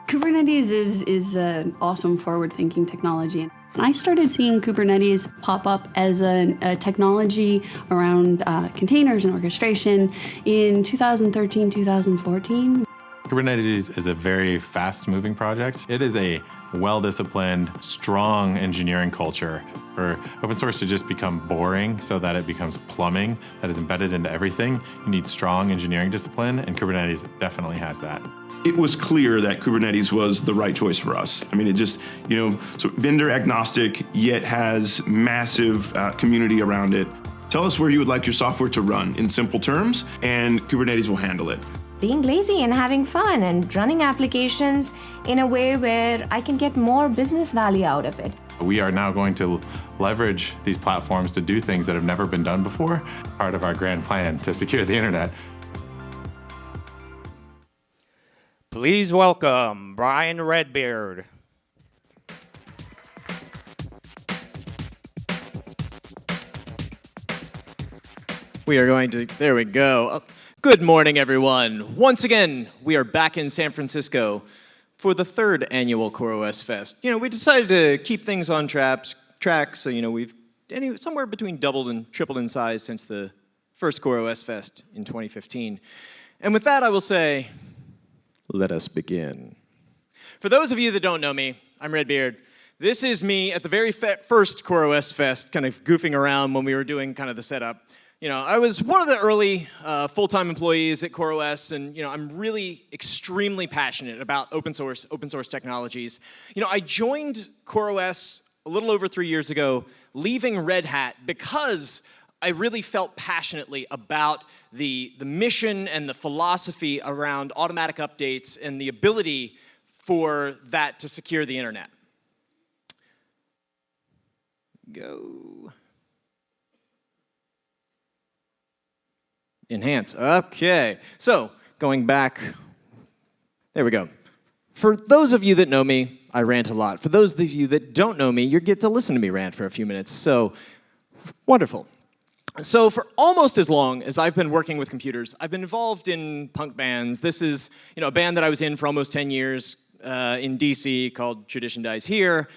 Kubernetes is an awesome forward-thinking technology. I started seeing Kubernetes pop up as a technology around containers and orchestration in 2013, 2014. Kubernetes is a very fast-moving project. It is a well-disciplined, strong engineering culture. For open source to just become boring so that it becomes plumbing that is embedded into everything, you need strong engineering discipline, and Kubernetes definitely has that. It was clear that Kubernetes was the right choice for us. I mean, it just, so vendor agnostic, yet has massive community around it. Tell us where you would like your software to run in simple terms, and Kubernetes will handle it. Being lazy and having fun and running applications in a way where I can get more business value out of it. We are now going to leverage these platforms to do things that have never been done before, part of our grand plan to secure the internet. Please welcome Brian Redbeard. We are going to, there we go. Good morning, everyone. Once again, we are back in San Francisco for the third annual CoreOS Fest. We decided to keep things on track, so we've somewhere between doubled and tripled in size since the first CoreOS Fest in 2015. And with that, I will say, let us begin. For those of you that don't know me, I'm Redbeard. This is me at the very first CoreOS Fest, kind of goofing around when we were doing kind of the setup. I was one of the early full-time employees at CoreOS, and I'm really extremely passionate about open source technologies. I joined CoreOS a little over 3 years ago, leaving Red Hat because I really felt passionately about the mission and the philosophy around automatic updates and the ability for that to secure the internet. Go. Enhance. Okay. So, going back, there we go. For those of you that know me, I rant a lot. For those of you that don't know me, you get to listen to me rant for a few minutes. So, wonderful. So for almost as long as I've been working with computers, I've been involved in punk bands. This is a band that I was in for almost 10 years in DC called Tradition Dies Here.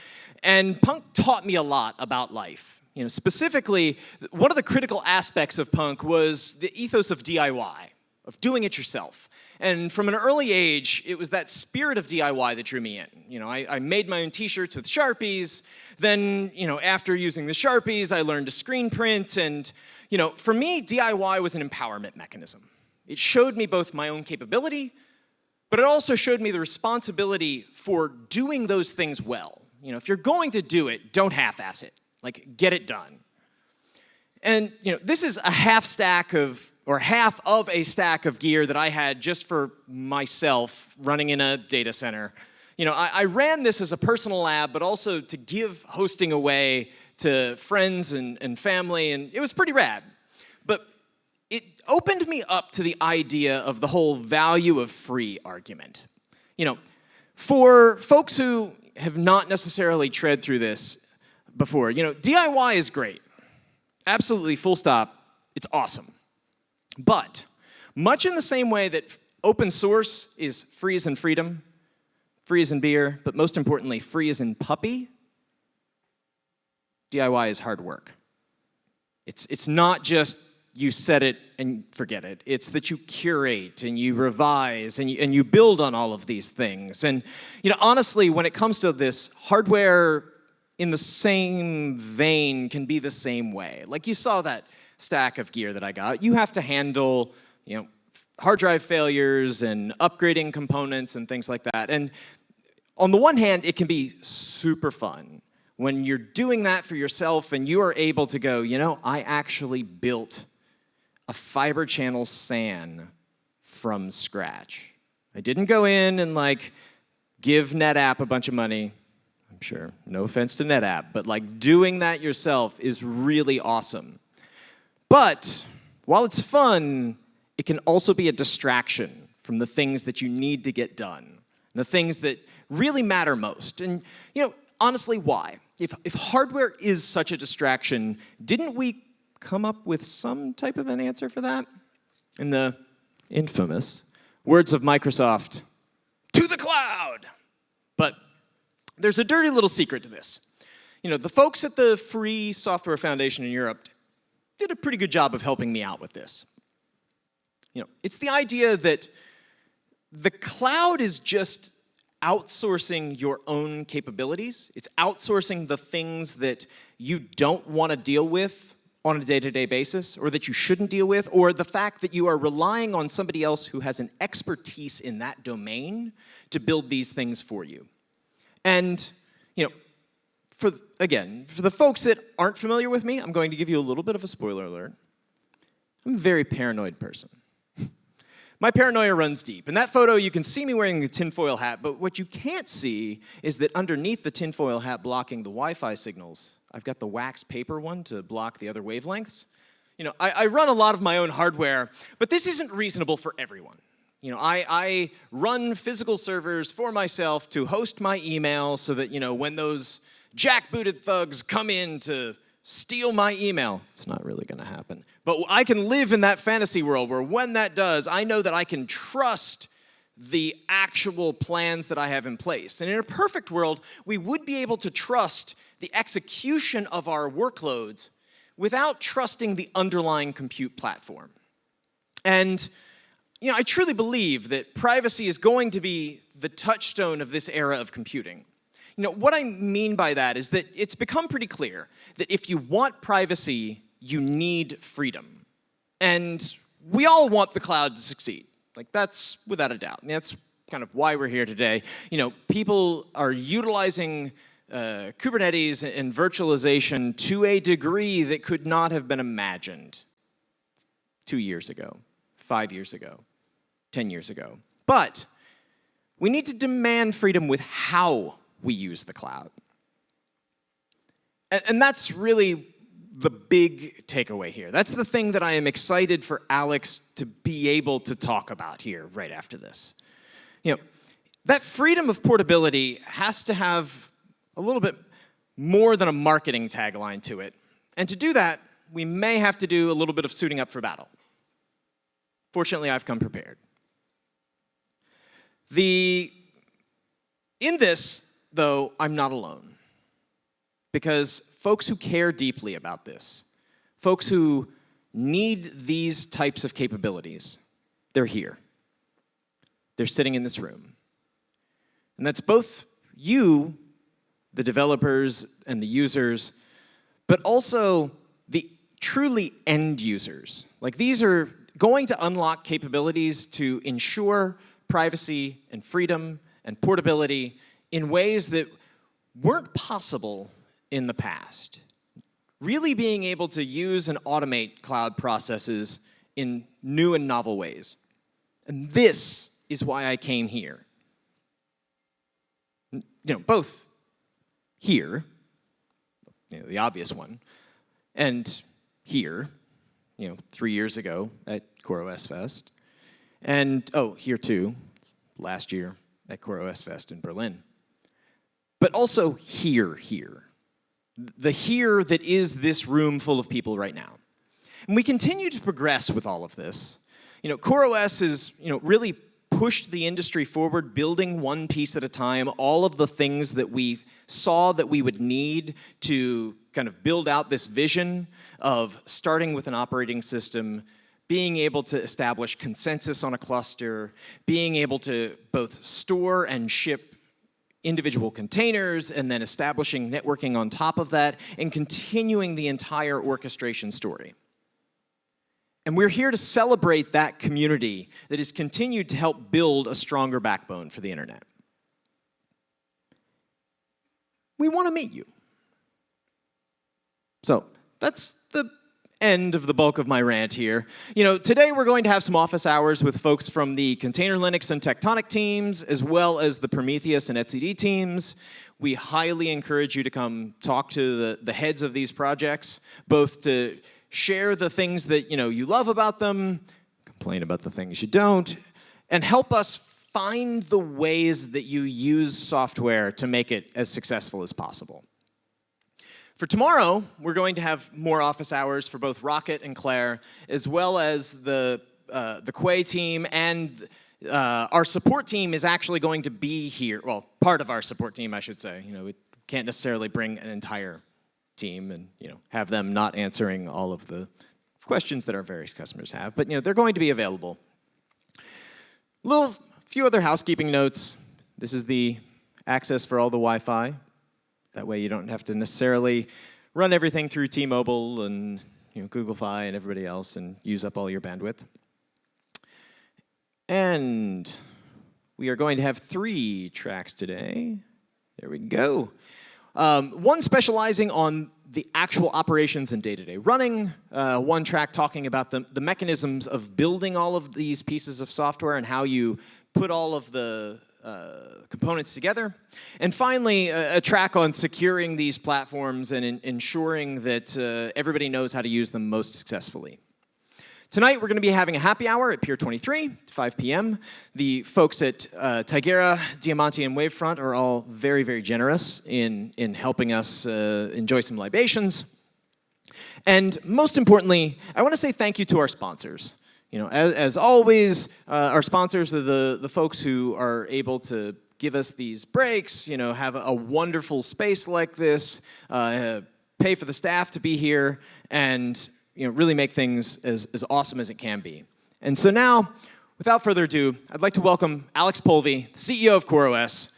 And punk taught me a lot about life. Specifically, one of the critical aspects of punk was the ethos of DIY, of doing it yourself. And from an early age, it was that spirit of DIY that drew me in. I made my own t-shirts with Sharpies. Then, after using the Sharpies, I learned to screen print. And, for me, DIY was an empowerment mechanism. It showed me both my own capability, but it also showed me the responsibility for doing those things well. If you're going to do it, don't half-ass it. Get it done. And, this is a half of a stack of gear that I had just for myself running in a data center. I ran this as a personal lab, but also to give hosting away to friends and family, and it was pretty rad. But it opened me up to the idea of the whole value of free argument. For folks who have not necessarily tread through this before, DIY is great. Absolutely, full stop, it's awesome. But much in the same way that open source is free as in freedom, free as in beer, but most importantly, free as in puppy, DIY is hard work. It's not just you set it and forget it. It's that you curate and you revise and you build on all of these things. And honestly, when it comes to this, hardware in the same vein can be the same way. You saw that stack of gear that I got. You have to handle, hard drive failures and upgrading components and things like that. And on the one hand, it can be super fun when you're doing that for yourself and you are able to go, I actually built a fiber channel SAN from scratch. I didn't go in and give NetApp a bunch of money. I'm sure, no offense to NetApp, but doing that yourself is really awesome. But while it's fun, it can also be a distraction from the things that you need to get done, the things that really matter most. And honestly, why? If hardware is such a distraction, didn't we come up with some type of an answer for that? In the infamous words of Microsoft, to the cloud! But there's a dirty little secret to this. The folks at the Free Software Foundation in Europe did a pretty good job of helping me out with this. It's the idea that the cloud is just outsourcing your own capabilities. It's outsourcing the things that you don't want to deal with on a day-to-day basis, or that you shouldn't deal with, or the fact that you are relying on somebody else who has an expertise in that domain to build these things for you. And, for the folks that aren't familiar with me, I'm going to give you a little bit of a spoiler alert. I'm a very paranoid person. My paranoia runs deep. In that photo, you can see me wearing a tinfoil hat, but what you can't see is that underneath the tinfoil hat blocking the Wi-Fi signals, I've got the wax paper one to block the other wavelengths. I run a lot of my own hardware, but this isn't reasonable for everyone. I run physical servers for myself to host my email so that, when those jackbooted thugs come in to steal my email, it's not really going to happen. But I can live in that fantasy world where when that does, I know that I can trust the actual plans that I have in place. And in a perfect world, we would be able to trust the execution of our workloads without trusting the underlying compute platform. And I truly believe that privacy is going to be the touchstone of this era of computing. What I mean by that is that it's become pretty clear that if you want privacy, you need freedom. And we all want the cloud to succeed. That's without a doubt. And that's kind of why we're here today. People are utilizing Kubernetes and virtualization to a degree that could not have been imagined 2 years ago, 5 years ago, 10 years ago. But we need to demand freedom with how we use the cloud. And that's really the big takeaway here. That's the thing that I am excited for Alex to be able to talk about here right after this. That freedom of portability has to have a little bit more than a marketing tagline to it. And to do that, we may have to do a little bit of suiting up for battle. Fortunately, I've come prepared. In this, though, I'm not alone. Because folks who care deeply about this, folks who need these types of capabilities, they're here. They're sitting in this room. And that's both you, the developers and the users, but also the truly end users. These are going to unlock capabilities to ensure privacy and freedom and portability in ways that weren't possible in the past. Really being able to use and automate cloud processes in new and novel ways. And this is why I came here. Both here, the obvious one, and here, 3 years ago at CoreOS Fest, and, here too, last year at CoreOS Fest in Berlin. But also here. The here that is this room full of people right now. And we continue to progress with all of this. CoreOS has, really pushed the industry forward, building one piece at a time, all of the things that we saw that we would need to kind of build out this vision of starting with an operating system, being able to establish consensus on a cluster, being able to both store and ship individual containers, and then establishing networking on top of that, and continuing the entire orchestration story. And we're here to celebrate that community that has continued to help build a stronger backbone for the internet. We want to meet you. So that's the end of the bulk of my rant here. Today we're going to have some office hours with folks from the Container Linux and Tectonic teams, as well as the Prometheus and etcd teams. We highly encourage you to come talk to the heads of these projects, both to share the things that you love about them, complain about the things you don't, and help us find the ways that you use software to make it as successful as possible. For tomorrow, we're going to have more office hours for both Rocket and Claire, as well as the Quay team and Our support team is actually going to be here. Well, part of our support team, I should say. We can't necessarily bring an entire team and have them not answering all of the questions that our various customers have. But they're going to be available. Few other housekeeping notes. This is the access for all the Wi-Fi. That way you don't have to necessarily run everything through T-Mobile and Google Fi and everybody else and use up all your bandwidth. And we are going to have 3 tracks today. There we go. One specializing on the actual operations and day-to-day running. One track talking about the mechanisms of building all of these pieces of software and how you put all of the components together. And finally, a track on securing these platforms and ensuring that everybody knows how to use them most successfully. Tonight, we're going to be having a happy hour at Pier 23, 5 p.m. The folks at Tigera, Diamante, and Wavefront are all very, very generous in helping us enjoy some libations. And most importantly, I want to say thank you to our sponsors. As always, our sponsors are the folks who are able to give us these breaks, have a wonderful space like this, pay for the staff to be here, and really make things as awesome as it can be. And so now, without further ado, I'd like to welcome Alex Polvi, the CEO of CoreOS,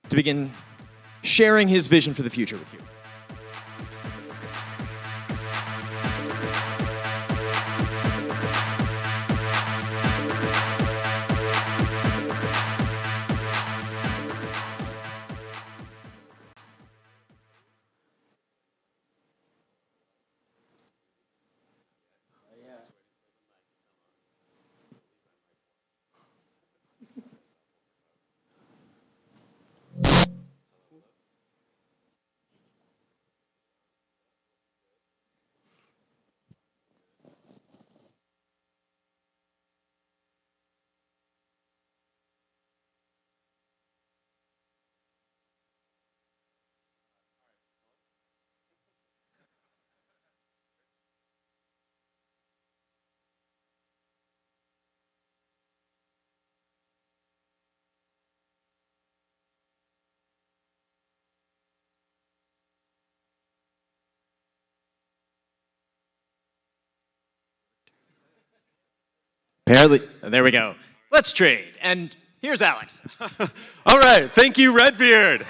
to begin sharing his vision for the future with you. Apparently, there we go. Let's trade. And here's Alex. All right, thank you, Redbeard.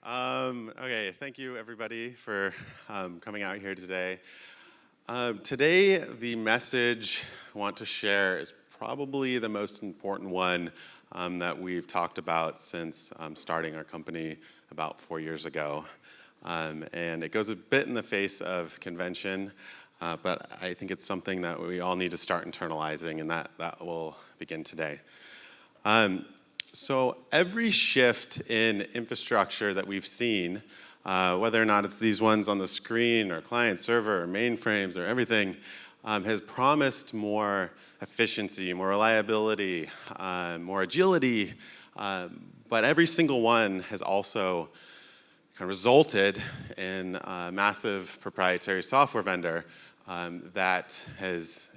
Okay, thank you everybody for coming out here today. Today, the message I want to share is probably the most important one that we've talked about since starting our company about 4 years ago. And it goes a bit in the face of convention, but I think it's something that we all need to start internalizing, and that will begin today. So every shift in infrastructure that we've seen, whether or not it's these ones on the screen or client server or mainframes or everything, has promised more efficiency, more reliability, more agility, but every single one has also kind of resulted in a massive proprietary software vendor that has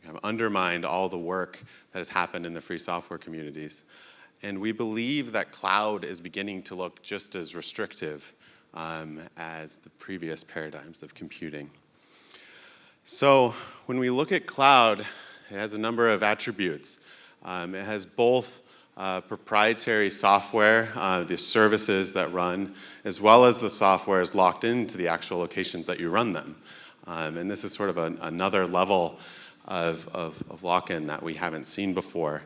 kind of undermined all the work that has happened in the free software communities. And we believe that cloud is beginning to look just as restrictive as the previous paradigms of computing. So when we look at cloud, it has a number of attributes. It has both proprietary software, the services that run, as well as the software is locked into the actual locations that you run them. And this is sort of another level of lock-in that we haven't seen before.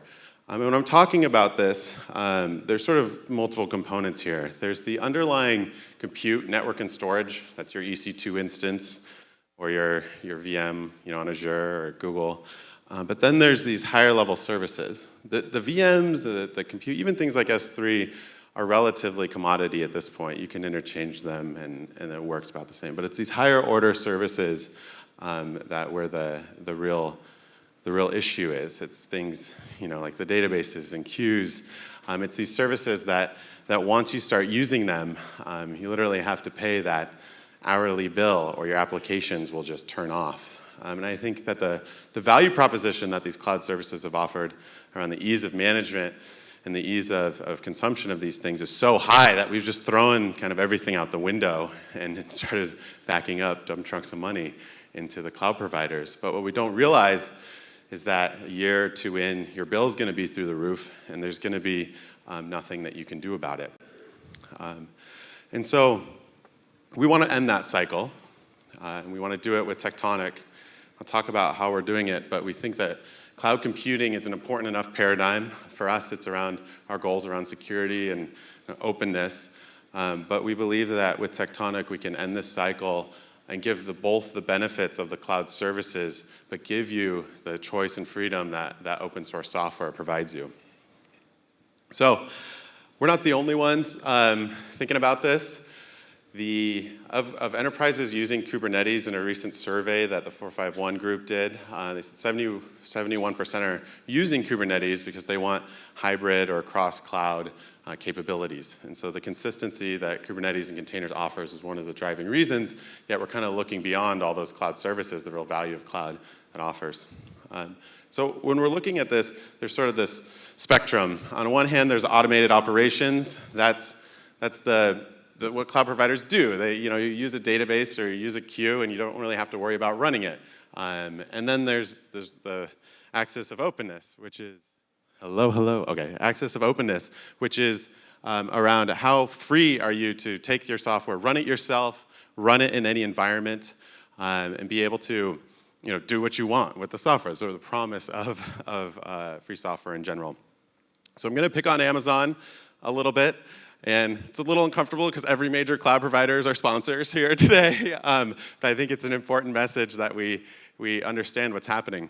When I'm talking about this, there's sort of multiple components here. There's the underlying compute, network, and storage. That's your EC2 instance or your VM on Azure or Google. But then there's these higher level services. The VMs, the compute, even things like S3 are relatively commodity at this point. You can interchange them and it works about the same. But it's these higher order services that where the real issue is. It's things like the databases and queues. It's these services that once you start using them, you literally have to pay that hourly bill or your applications will just turn off. And I think that the value proposition that these cloud services have offered around the ease of management and the ease of consumption of these things is so high that we've just thrown kind of everything out the window and started backing up dump trunks of money into the cloud providers. But what we don't realize is that a year or two in, your bill is going to be through the roof, and there's going to be nothing that you can do about it. And so we want to end that cycle, and we want to do it with Tectonic. I'll talk about how we're doing it, but we think that cloud computing is an important enough paradigm. For us, it's around our goals around security and openness. But we believe that with Tectonic, we can end this cycle and give both the benefits of the cloud services, but give you the choice and freedom that open source software provides you. So we're not the only ones thinking about this. Of enterprises using Kubernetes in a recent survey that the 451 group did, they said 71% are using Kubernetes because they want hybrid or cross-cloud capabilities. And so the consistency that Kubernetes and containers offers is one of the driving reasons, yet we're kind of looking beyond all those cloud services, the real value of cloud that offers. So when we're looking at this, there's sort of this spectrum. On one hand, there's automated operations. That's what cloud providers do. You use a database or you use a queue, and you don't really have to worry about running it. And then there's the axis of openness, which is axis of openness, which is around how free are you to take your software, run it yourself, run it in any environment, and be able to do what you want with the software. So the promise of free software in general. So I'm going to pick on Amazon a little bit. And it's a little uncomfortable because every major cloud provider is our sponsors here today. But I think it's an important message that we understand what's happening.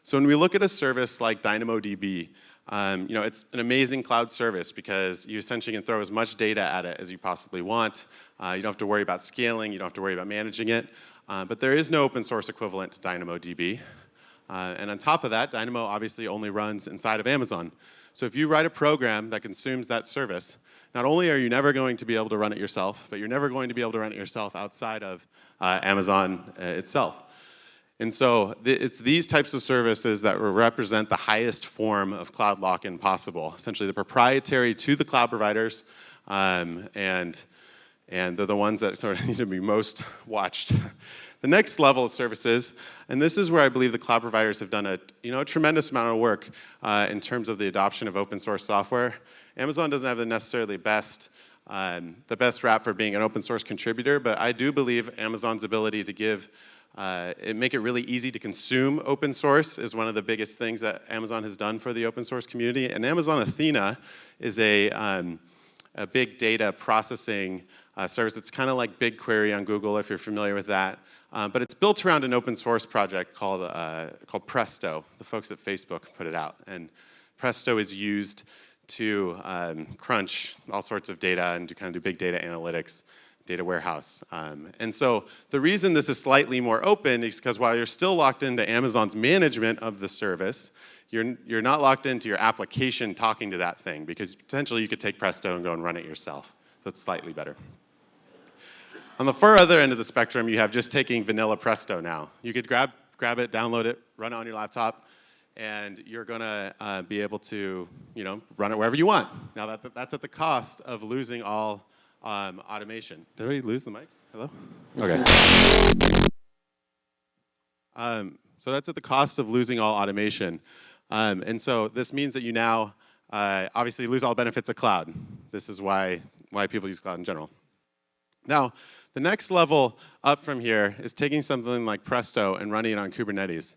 So when we look at a service like DynamoDB, it's an amazing cloud service because you essentially can throw as much data at it as you possibly want. You don't have to worry about scaling. You don't have to worry about managing it. But there is no open source equivalent to DynamoDB. And on top of that, Dynamo obviously only runs inside of Amazon. So if you write a program that consumes that service, not only are you never going to be able to run it yourself, but you're never going to be able to run it yourself outside of Amazon itself. And so it's these types of services that represent the highest form of cloud lock-in possible, essentially the proprietary to the cloud providers, and they're the ones that sort of need to be most watched. The next level of services, and this is where I believe the cloud providers have done a tremendous amount of work in terms of the adoption of open source software. Amazon doesn't have the necessarily best rap for being an open source contributor, but I do believe Amazon's ability to make it really easy to consume open source is one of the biggest things that Amazon has done for the open source community. And Amazon Athena is a big data processing service. It's kind of like BigQuery on Google, if you're familiar with that. But it's built around an open source project called Presto. The folks at Facebook put it out. And Presto is used to crunch all sorts of data and to kind of do big data analytics, data warehouse. And so the reason this is slightly more open is because while you're still locked into Amazon's management of the service, you're not locked into your application talking to that thing, because potentially you could take Presto and go and run it yourself. That's slightly better. On the far other end of the spectrum, you have just taking vanilla Presto now. You could grab it, download it, run it on your laptop, and you're going to be able to run it wherever you want. Now, that's at the cost of losing all automation. Did we lose the mic? Hello? Okay. So that's at the cost of losing all automation. And so this means that you now obviously lose all benefits of cloud. This is why people use cloud in general. Now, the next level up from here is taking something like Presto and running it on Kubernetes.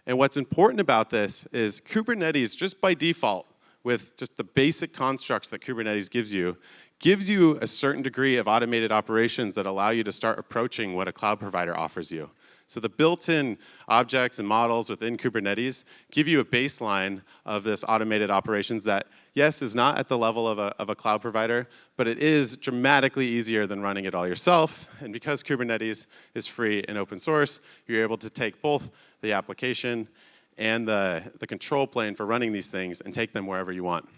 And what's important about this is Kubernetes, just by default, with just the basic constructs that Kubernetes gives you a certain degree of automated operations that allow you to start approaching what a cloud provider offers you. So the built-in objects and models within Kubernetes give you a baseline of this automated operations that, yes, is not at the level of a cloud provider, but it is dramatically easier than running it all yourself. And because Kubernetes is free and open source, you're able to take both the application and the control plane for running these things and take them wherever you want.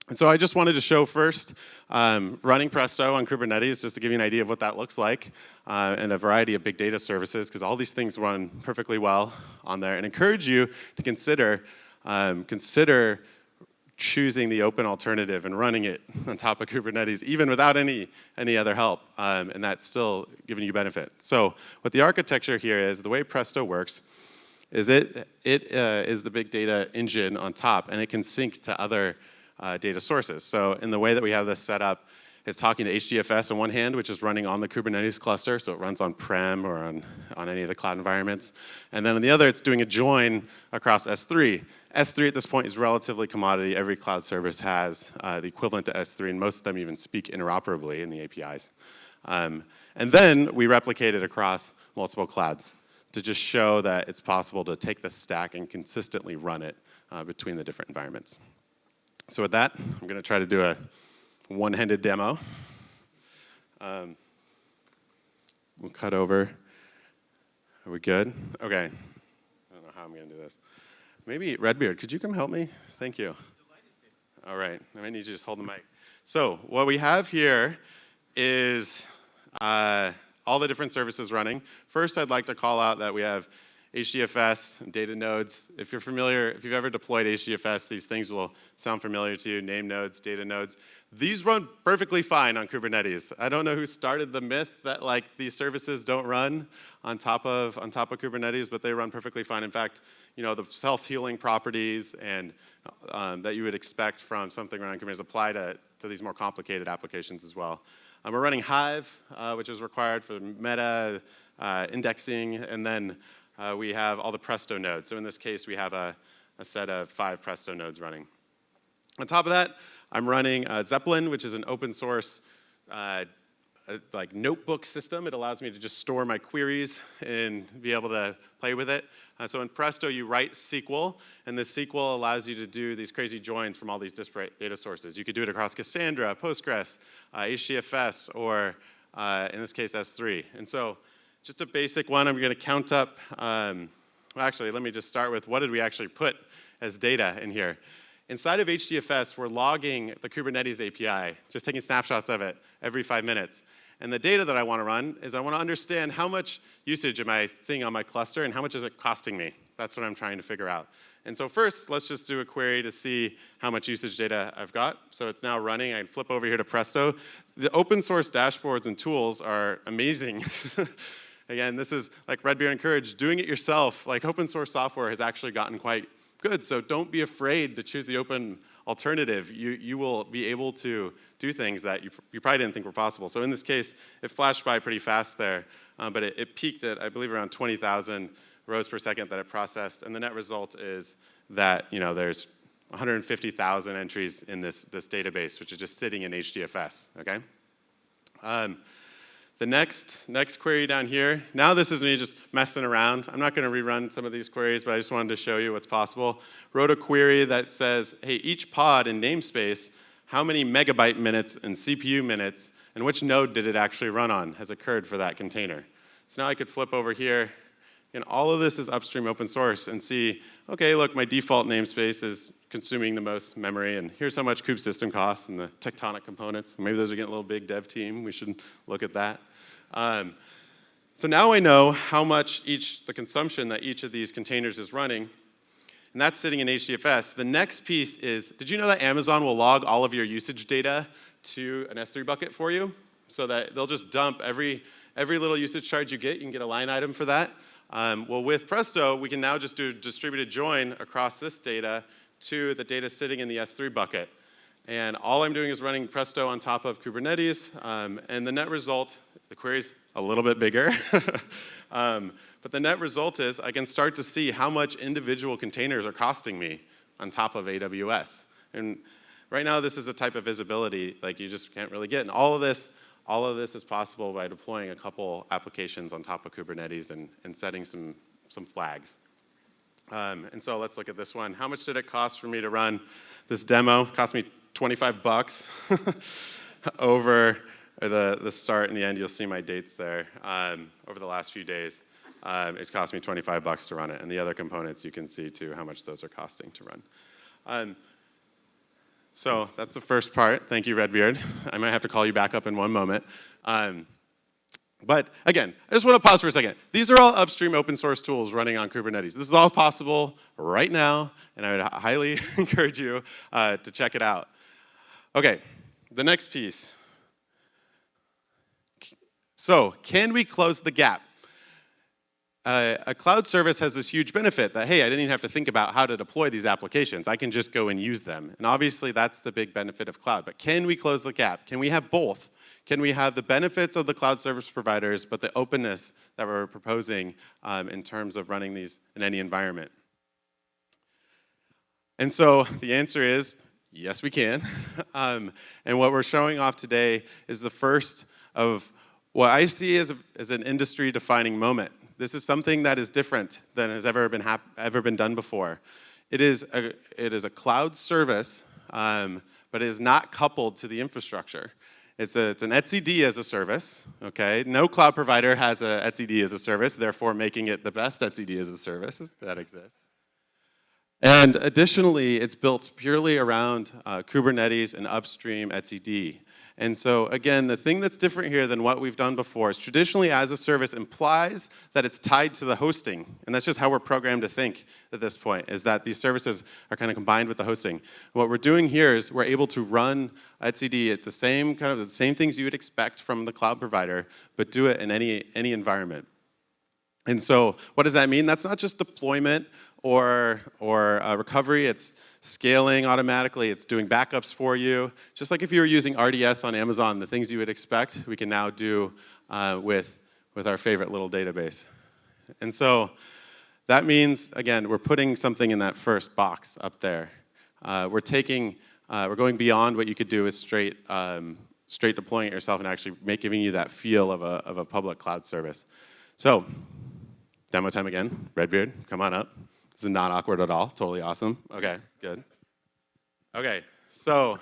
And so I just wanted to show first running Presto on Kubernetes, just to give you an idea of what that looks like, and a variety of big data services, because all these things run perfectly well on there, and encourage you to consider choosing the open alternative and running it on top of Kubernetes, even without any other help, and that's still giving you benefit. So what the architecture here is, the way Presto works, is it is the big data engine on top, and it can sync to other data sources. So in the way that we have this set up, it's talking to HDFS on one hand, which is running on the Kubernetes cluster, so it runs on-prem or on any of the cloud environments. And then on the other, it's doing a join across S3. S3 at this point is relatively commodity. Every cloud service has the equivalent to S3, and most of them even speak interoperably in the APIs. And then we replicate it across multiple clouds to just show that it's possible to take the stack and consistently run it between the different environments. So with that, I'm going to try to do a one-handed demo. We'll cut over. Are we good? Okay. I don't know how I'm going to do this. Maybe Redbeard, could you come help me? Thank you. All right. I might need you to just hold the mic. So what we have here is all the different services running. First, I'd like to call out that we have HDFS and data nodes. If you're familiar, if you've ever deployed HDFS, these things will sound familiar to you, name nodes, data nodes. These run perfectly fine on Kubernetes. I don't know who started the myth that these services don't run on top of Kubernetes, but they run perfectly fine. In fact, the self-healing properties and that you would expect from something running Kubernetes apply to these more complicated applications as well. We're running Hive, which is required for meta indexing, and then we have all the Presto nodes. So in this case, we have a set of 5 Presto nodes running. On top of that, I'm running Zeppelin, which is an open source notebook system. It allows me to just store my queries and be able to play with it. So in Presto, you write SQL, and this SQL allows you to do these crazy joins from all these disparate data sources. You could do it across Cassandra, Postgres, HDFS, or in this case, S3. And so just a basic one, I'm going to count up, well, actually, let me just start with what did we actually put as data in here. Inside of HDFS, we're logging the Kubernetes API, just taking snapshots of it every 5 minutes. And the data that I want to run is I want to understand how much usage am I seeing on my cluster and how much is it costing me. That's what I'm trying to figure out. And so first, let's just do a query to see how much usage data I've got. So it's now running. I flip over here to Presto. The open source dashboards and tools are amazing. Again, this is like Redbeard encouraged, doing it yourself. Like open source software has actually gotten quite good, so don't be afraid to choose the open alternative. You will be able to do things that you probably didn't think were possible. So in this case, it flashed by pretty fast there, but it peaked at, I believe, around 20,000 rows per second that it processed, and the net result is that there's 150,000 entries in this database, which is just sitting in HDFS, okay? The next query down here, now this is me just messing around. I'm not going to rerun some of these queries, but I just wanted to show you what's possible. Wrote a query that says, hey, each pod in namespace, how many megabyte minutes and CPU minutes, and which node did it actually run on has occurred for that container. So now I could flip over here, and all of this is upstream open source, and see, okay, look, my default namespace is consuming the most memory, and here's how much kube system costs and the Tectonic components. Maybe those are getting a little big dev team. We should look at that. So now I know how much the consumption that each of these containers is running, and that's sitting in HDFS. The next piece is, did you know that Amazon will log all of your usage data to an S3 bucket for you? So that they'll just dump every little usage charge you can get a line item for that. Well, with Presto, we can now just do distributed join across this data to the data sitting in the S3 bucket. And all I'm doing is running Presto on top of Kubernetes, and the net result, the query's a little bit bigger, but the net result is I can start to see how much individual containers are costing me on top of AWS. And right now, this is a type of visibility like you just can't really get. And all of this is possible by deploying a couple applications on top of Kubernetes and setting some flags. And so let's look at this one. How much did it cost for me to run this demo? It cost me $25 over the start and the end. You'll see my dates there. Over the last few days, it's cost me $25 to run it. And the other components you can see too how much those are costing to run. So that's the first part. Thank you, Redbeard. I might have to call you back up in one moment. But again, I just want to pause for a second. These are all upstream open source tools running on Kubernetes. This is all possible right now, and I would highly encourage you to check it out. Okay, the next piece. So, can we close the gap? A cloud service has this huge benefit that, hey, I didn't even have to think about how to deploy these applications. I can just go and use them. And obviously, that's the big benefit of cloud. But can we close the gap? Can we have both? Can we have the benefits of the cloud service providers, but the openness that we're proposing in terms of running these in any environment? And so the answer is, yes, we can. And what we're showing off today is the first of what I see as an industry-defining moment. This is something that is different than has ever been done before. It is a cloud service, but it is not coupled to the infrastructure. It's an etcd as a service, okay? No cloud provider has a etcd as a service, therefore making it the best etcd as a service that exists. And additionally, it's built purely around Kubernetes and upstream etcd. And so again, the thing that's different here than what we've done before is traditionally as a service implies that it's tied to the hosting. And that's just how we're programmed to think at this point, is that these services are kind of combined with the hosting. And what we're doing here is we're able to run etcd at the same things you would expect from the cloud provider, but do it in any environment. And so what does that mean? That's not just deployment or recovery, it's scaling automatically, it's doing backups for you. Just like if you were using RDS on Amazon, the things you would expect, we can now do with our favorite little database. And so that means, again, we're putting something in that first box up there. We're going beyond what you could do with straight deploying it yourself and actually giving you that feel of a public cloud service. So, demo time again. Redbeard, come on up. This is not awkward at all. Totally awesome. Okay, good. Okay, so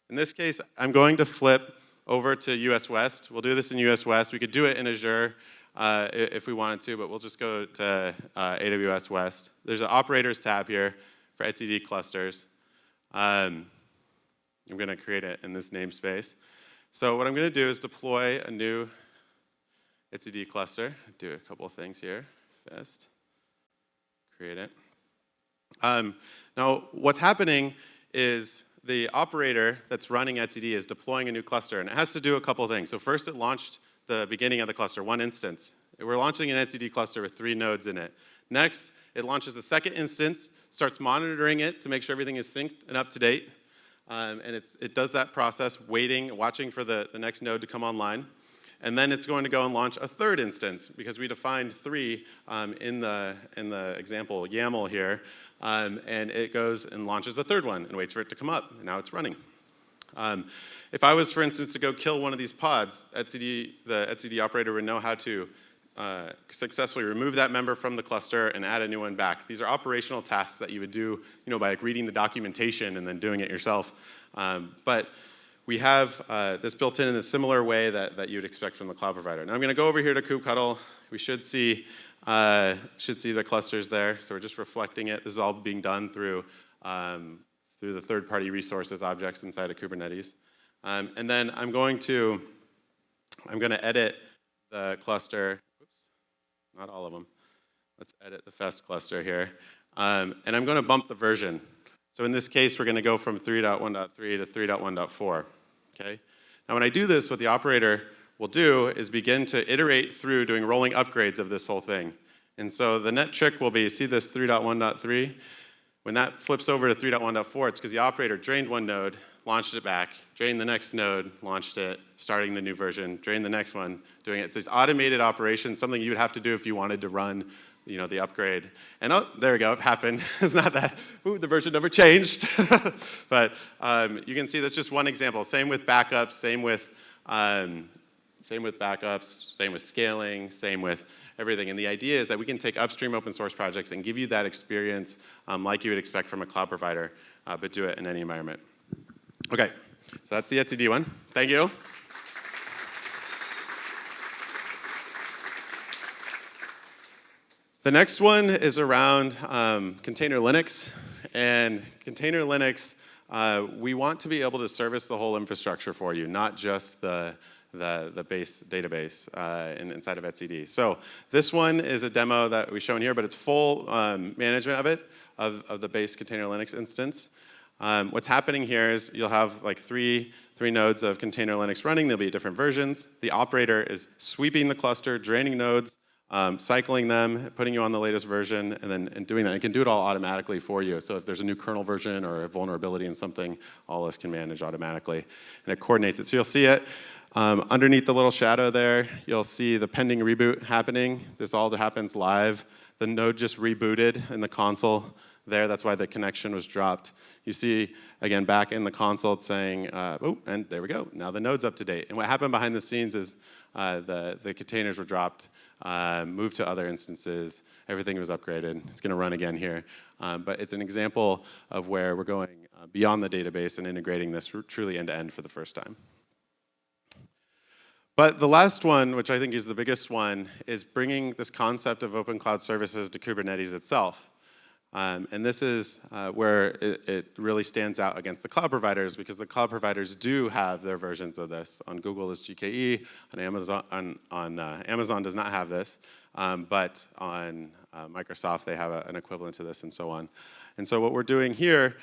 in this case, I'm going to flip over to US West. We'll do this in US West. We could do it in Azure if we wanted to, but we'll just go to AWS West. There's an operators tab here for etcd clusters. I'm going to create it in this namespace. So what I'm going to do is deploy a new etcd cluster. Do a couple of things here first. Create it. Now, what's happening is the operator that's running etcd is deploying a new cluster, and it has to do a couple of things. So first, it launched the beginning of the cluster, one instance. We're launching an etcd cluster with 3 nodes in it. Next, it launches a second instance, starts monitoring it to make sure everything is synced and up to date, and it does that process, watching for the next node to come online. And then it's going to go and launch a third instance because we defined 3 in the example YAML here, and it goes and launches the third one and waits for it to come up, and now it's running. If I was, for instance, to go kill one of these pods, the etcd operator would know how to successfully remove that member from the cluster and add a new one back. These are operational tasks that you would do, by reading the documentation and then doing it yourself. But we have this built in a similar way that you'd expect from the cloud provider. Now I'm going to go over here to kubectl. We should see the clusters there. So we're just reflecting it. This is all being done through the third-party resources objects inside of Kubernetes. And then I'm going to edit the cluster. Oops, not all of them. Let's edit the Fest cluster here. And I'm going to bump the version. So in this case, we're going to go from 3.1.3 to 3.1.4. Okay? Now when I do this, what the operator will do is begin to iterate through doing rolling upgrades of this whole thing. And so the net trick will be, see this 3.1.3? When that flips over to 3.1.4, it's because the operator drained one node, launched it back, drained the next node, launched it, starting the new version, drained the next one, doing it. It's this automated operation, something you would have to do if you wanted to run the upgrade. And oh, there we go, it happened. It's not that, ooh, the version never changed. But you can see that's just one example. Same with backups, same with scaling, same with everything. And the idea is that we can take upstream open source projects and give you that experience like you would expect from a cloud provider, but do it in any environment. Okay, so that's the etcd one. Thank you. The next one is around container Linux. And container Linux we want to be able to service the whole infrastructure for you, not just the base database inside of etcd. So this one is a demo that we've shown here, but it's full management of it, of the base container Linux instance. What's happening here is you'll have like three nodes of container Linux running. There'll be different versions. The operator is sweeping the cluster, draining nodes, cycling them, putting you on the latest version, and doing that. It can do it all automatically for you. So if there's a new kernel version or a vulnerability in something, all this can manage automatically. And it coordinates it. So you'll see it. Underneath the little shadow there, you'll see the pending reboot happening. This all happens live. The node just rebooted in the console there. That's why the connection was dropped. You see, again, back in the console, it's saying, oh, and there we go. Now the node's up to date. And what happened behind the scenes is the containers were dropped, moved to other instances. Everything was upgraded. It's going to run again here. But it's an example of where we're going beyond the database and integrating this truly end-to-end for the first time. But the last one, which I think is the biggest one, is bringing this concept of open cloud services to Kubernetes itself. And this is where it really stands out against the cloud providers, because the cloud providers do have their versions of this. On Google is GKE, on Amazon does not have this, but on Microsoft they have an equivalent to this, and so on. And so what we're doing here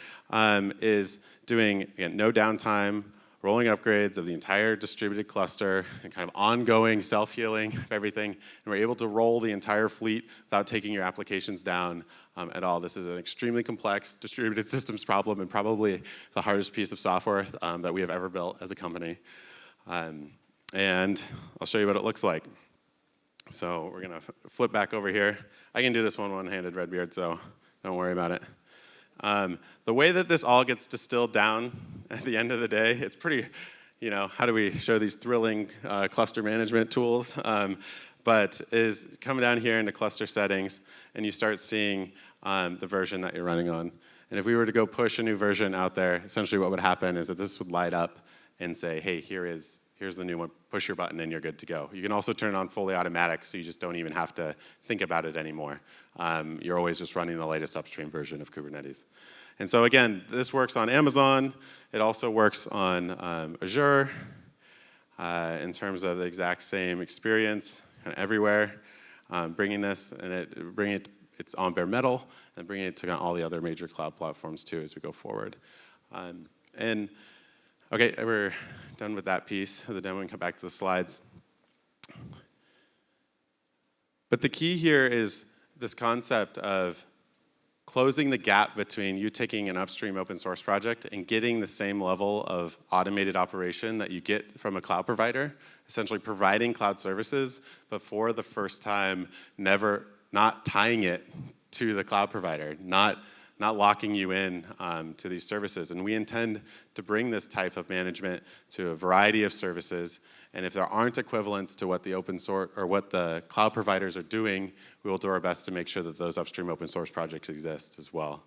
is doing, again, no downtime, rolling upgrades of the entire distributed cluster, and kind of ongoing self-healing of everything. And we're able to roll the entire fleet without taking your applications down at all. This is an extremely complex distributed systems problem, and probably the hardest piece of software that we have ever built as a company. And I'll show you what it looks like. So we're going to flip back over here. I can do this one-handed, Redbeard, so don't worry about it. The way that this all gets distilled down at the end of the day, it's pretty, how do we show these thrilling cluster management tools? But is come down here into cluster settings, and you start seeing the version that you're running on. And if we were to go push a new version out there, essentially what would happen is that this would light up and say, hey, here's the new one. Push your button and you're good to go. You can also turn it on fully automatic, so you just don't even have to think about it anymore. You're always just running the latest upstream version of Kubernetes. And so again, this works on Amazon. It also works on Azure in terms of the exact same experience everywhere. Bringing this and it's on bare metal, and bringing it to all the other major cloud platforms too as we go forward. And okay, we're done with that piece of the demo and come back to the slides. But the key here is this concept of closing the gap between you taking an upstream open source project and getting the same level of automated operation that you get from a cloud provider, essentially providing cloud services, but for the first time, not tying it to the cloud provider, not locking you in to these services. And we intend to bring this type of management to a variety of services. And if there aren't equivalents to what the open source or what the cloud providers are doing, we will do our best to make sure that those upstream open source projects exist as well.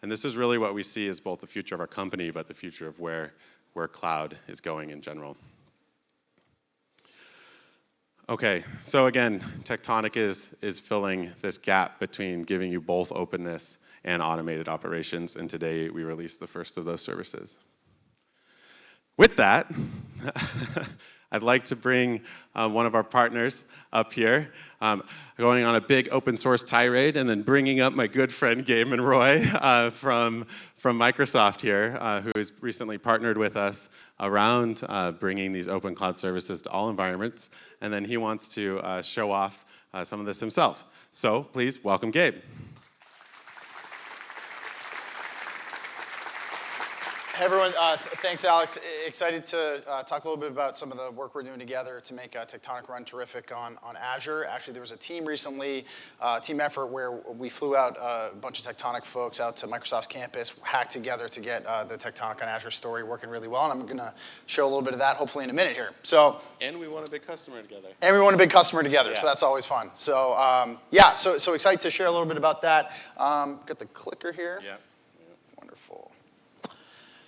And this is really what we see as both the future of our company, but the future of where cloud is going in general. Okay, so again, Tectonic is filling this gap between giving you both openness and automated operations, and today we released the first of those services. With that, I'd like to bring one of our partners up here, going on a big open source tirade, and then bringing up my good friend Gabe Monroy from Microsoft here, who has recently partnered with us around bringing these open cloud services to all environments, and then he wants to show off some of this himself. So please welcome Gabe. Hey everyone, thanks Alex. Excited to talk a little bit about some of the work we're doing together to make Tectonic run terrific on Azure. Actually, there was a team recently, team effort where we flew out a bunch of Tectonic folks out to Microsoft's campus, hacked together to get the Tectonic on Azure story working really well, and I'm going to show a little bit of that hopefully in a minute here. So. And we won a big customer together. And we won a big customer together, yeah. So that's always fun. So yeah, so excited to share a little bit about that. Got the clicker here. Yeah. Wonderful.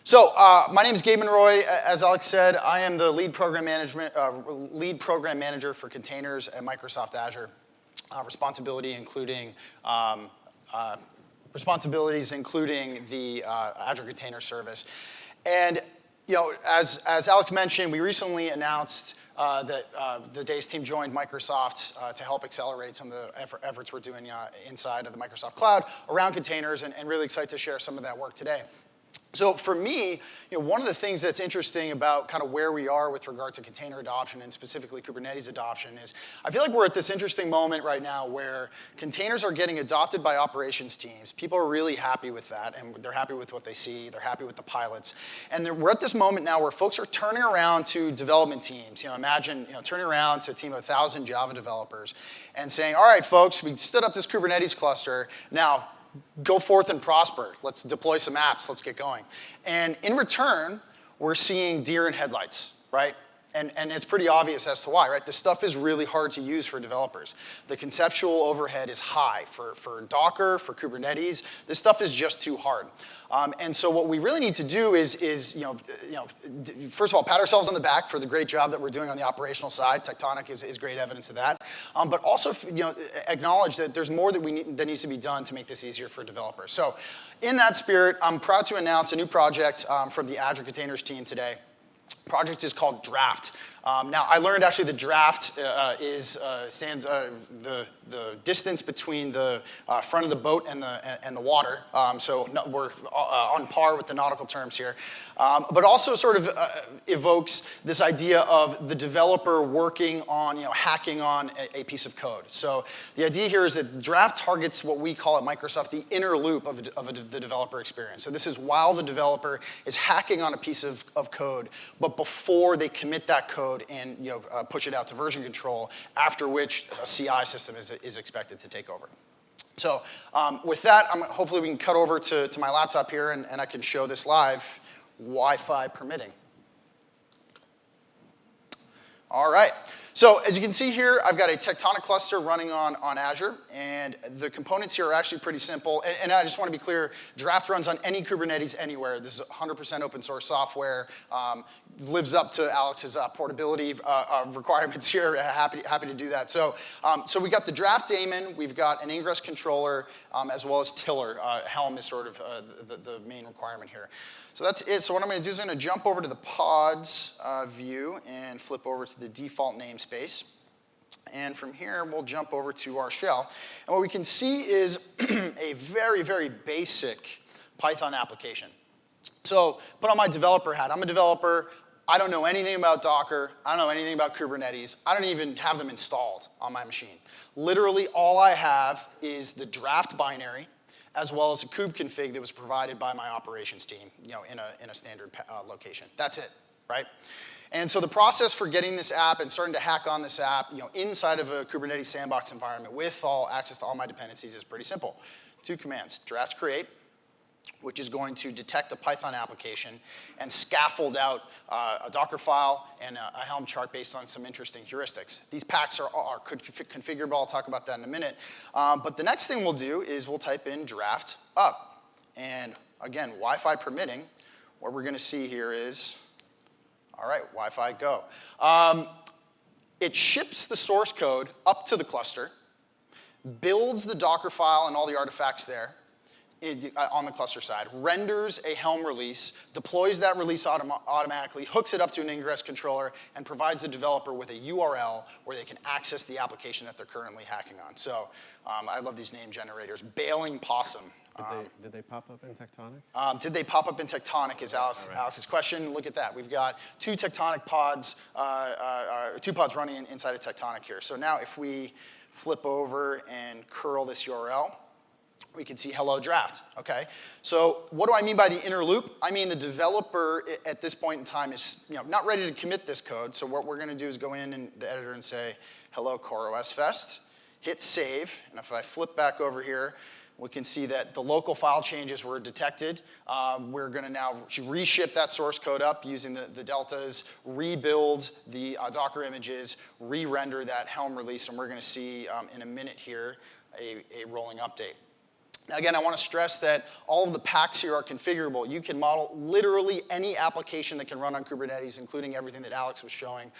So my name is Gabe Monroy. As Alex said, I am the lead program manager for containers at Microsoft Azure. Responsibility including responsibilities, including the Azure Container Service. And as Alex mentioned, we recently announced that the Days team joined Microsoft to help accelerate some of the efforts we're doing inside of the Microsoft Cloud around containers, and really excited to share some of that work today. So for me, one of the things that's interesting about kind of where we are with regard to container adoption and specifically Kubernetes adoption is I feel like we're at this interesting moment right now where containers are getting adopted by operations teams. People are really happy with that, and they're happy with what they see. They're happy with the pilots. And we're at this moment now where folks are turning around to development teams. Imagine turning around to a team of 1,000 Java developers and saying, all right, folks, we stood up this Kubernetes cluster. Now, go forth and prosper. Let's deploy some apps. Let's get going. And in return, we're seeing deer in headlights, right? And it's pretty obvious as to why, right? This stuff is really hard to use for developers. The conceptual overhead is high. For Docker, for Kubernetes, this stuff is just too hard. And so what we really need to do is first of all, pat ourselves on the back for the great job that we're doing on the operational side. Tectonic is great evidence of that. But also acknowledge that there's more that needs to be done to make this easier for developers. So in that spirit, I'm proud to announce a new project from the Azure Containers team today. Project is called Draft. Now, I learned actually the draft stands the distance between the front of the boat and the water. So we're on par with the nautical terms here. But also sort of evokes this idea of the developer working on, hacking on a piece of code. So the idea here is that Draft targets what we call at Microsoft the inner loop of the developer experience. So this is while the developer is hacking on a piece of code, but before they commit that code and push it out to version control, after which a CI system is expected to take over. So with that, hopefully we can cut over to my laptop here and I can show this live, Wi-Fi permitting. All right. So as you can see here, I've got a Tectonic cluster running on Azure, and the components here are actually pretty simple. And I just want to be clear, Draft runs on any Kubernetes anywhere. This is 100% open source software, lives up to Alex's portability requirements here. Happy to do that. So we got the Draft daemon, we've got an ingress controller, as well as Tiller. Helm is sort of the main requirement here. So that's it. So what I'm going to do is I'm going to jump over to the pods view and flip over to the default namespace. And from here, we'll jump over to our shell. And what we can see is a very, very basic Python application. So put on my developer hat. I'm a developer. I don't know anything about Docker. I don't know anything about Kubernetes. I don't even have them installed on my machine. Literally, all I have is the Draft binary, as well as a kube config that was provided by my operations team, in a standard location. That's it, right? And so the process for getting this app and starting to hack on this app, inside of a Kubernetes sandbox environment with access to all my dependencies is pretty simple. 2 commands: draft create, which is going to detect a Python application and scaffold out a Docker file and a Helm chart based on some interesting heuristics. These packs are configurable. I'll talk about that in a minute. But the next thing we'll do is we'll type in draft up. And again, Wi-Fi permitting, what we're going to see here is, all right, Wi-Fi go. It ships the source code up to the cluster, builds the Docker file and all the artifacts there, on the cluster side, renders a Helm release, deploys that release automatically, hooks it up to an ingress controller, and provides the developer with a URL where they can access the application that they're currently hacking on. So I love these name generators. Bailing Possum. Did they pop up in Tectonic? Did they pop up in Tectonic is Alex's question. Look at that. We've got 2 Tectonic pods, 2 pods running inside of Tectonic here. So now if we flip over and curl this URL, we can see hello draft, okay? So what do I mean by the inner loop? I mean the developer at this point in time is not ready to commit this code, so what we're gonna do is go in the editor and say, hello CoreOS Fest, hit save, and if I flip back over here, we can see that the local file changes were detected. We're gonna now reship that source code up using the deltas, rebuild the Docker images, re-render that Helm release, and we're gonna see in a minute here a rolling update. Again, I want to stress that all of the packs here are configurable. You can model literally any application that can run on Kubernetes, including everything that Alex was showing,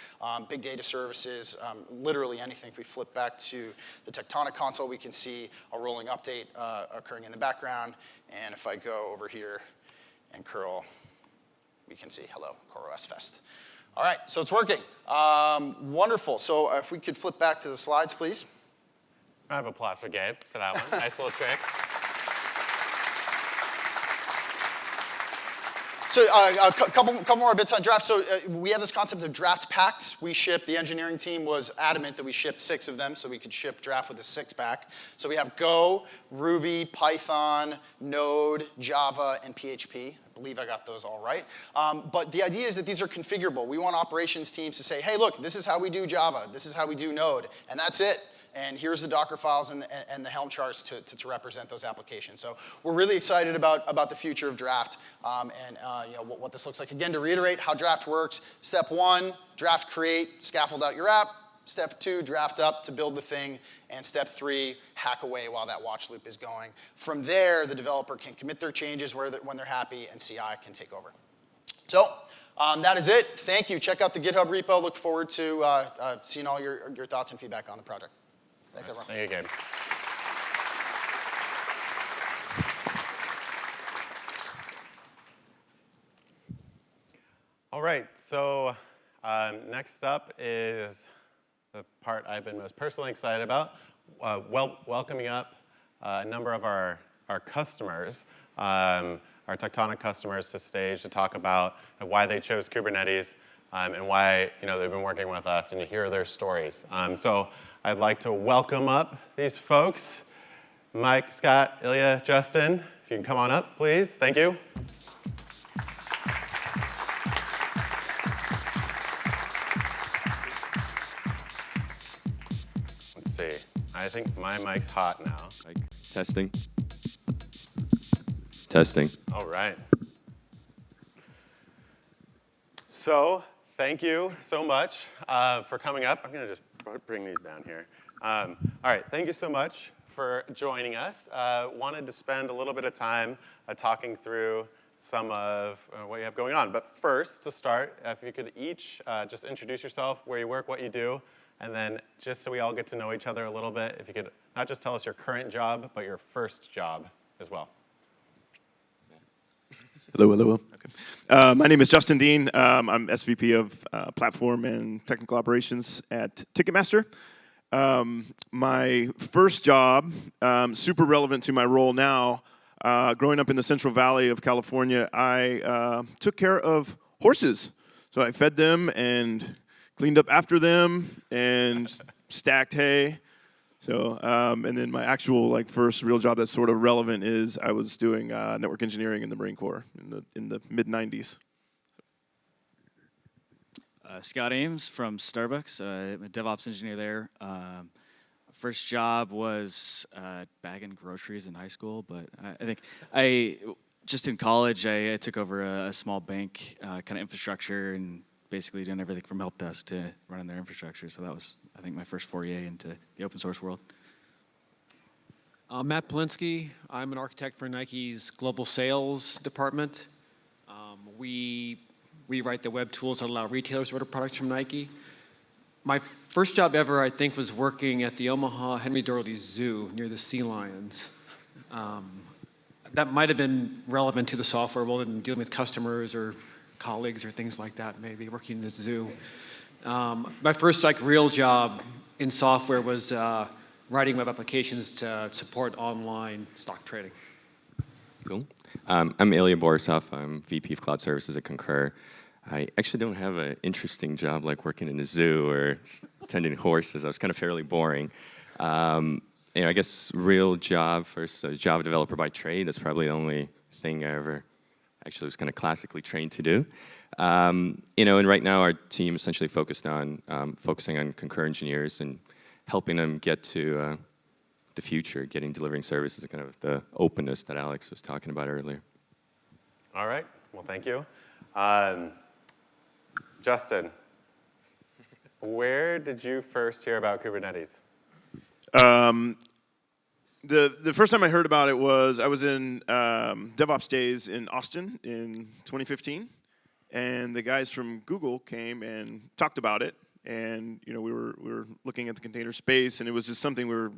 big data services, literally anything. If we flip back to the Tectonic console, we can see a rolling update occurring in the background. And if I go over here and curl, we can see, hello, CoreOS Fest. All right, so it's working. Wonderful. So if we could flip back to the slides, please. I have applause for Gabe for that one. Nice little trick. So a couple more bits on draft. So we have this concept of draft packs. The engineering team was adamant that we shipped 6 of them so we could ship draft with a 6-pack. So we have Go, Ruby, Python, Node, Java, and PHP. I believe I got those all right. But the idea is that these are configurable. We want operations teams to say, hey, look, this is how we do Java. This is how we do Node. And that's it. And here's the Docker files and the Helm charts to represent those applications. So we're really excited about the future of draft and what this looks like. Again, to reiterate how draft works, step 1, draft create, scaffold out your app. Step 2, draft up to build the thing. And step 3, hack away while that watch loop is going. From there, the developer can commit their changes when they're happy, and CI can take over. So that is it. Thank you. Check out the GitHub repo. Look forward to seeing all your thoughts and feedback on the project. Thanks, everyone. Thank you, Gabe. All right, so next up is the part I've been most personally excited about, welcoming up a number of our customers, our Tectonic customers to stage to talk about why they chose Kubernetes and why they've been working with us and to hear their stories. So I'd like to welcome up these folks. Mike, Scott, Ilya, Justin, if you can come on up, please. Thank you. Let's see. I think my mic's hot now. Testing. Testing. All right. So thank you so much for coming up. I'm going to just bring these down here. All right, thank you so much for joining us. Wanted to spend a little bit of time talking through some of what you have going on. But first, to start, if you could each just introduce yourself, where you work, what you do, and then just so we all get to know each other a little bit, if you could not just tell us your current job, but your first job as well. Hello. Okay. My name is Justin Dean. I'm SVP of Platform and Technical Operations at Ticketmaster. My first job, super relevant to my role now, growing up in the Central Valley of California, I took care of horses. So I fed them and cleaned up after them and stacked hay. So, and then my actual first real job that's sort of relevant is I was doing network engineering in the Marine Corps in the mid-90s. Scott Ames from Starbucks. I'm a DevOps engineer there. First job was bagging groceries in high school, but I think just in college I took over a small bank kind of infrastructure and basically doing everything from help desk to running their infrastructure. So that was, I think, my first foray into the open source world. Matt Polinsky. I'm an architect for Nike's global sales department. We write the web tools that allow retailers to order products from Nike. My first job ever, I think, was working at the Omaha Henry Doherty Zoo near the sea lions. That might have been relevant to the software world and dealing with customers or colleagues or things like that, maybe working in a zoo. My first real job in software was writing web applications to support online stock trading. Cool. I'm Ilya Borisov. I'm VP of Cloud Services at Concur. I actually don't have an interesting job like working in a zoo or tending horses. I was kind of fairly boring. I guess real job first, a Java developer by trade. That's probably the only thing I ever actually was kind of classically trained to do. And right now our team essentially focusing on Concur engineers and helping them get to the future, delivering services, kind of the openness that Alex was talking about earlier. All right, well, thank you. Justin, where did you first hear about Kubernetes? The first time I heard about it was I was in DevOps Days in Austin in 2015, and the guys from Google came and talked about it, and we were looking at the container space, and it was just something we were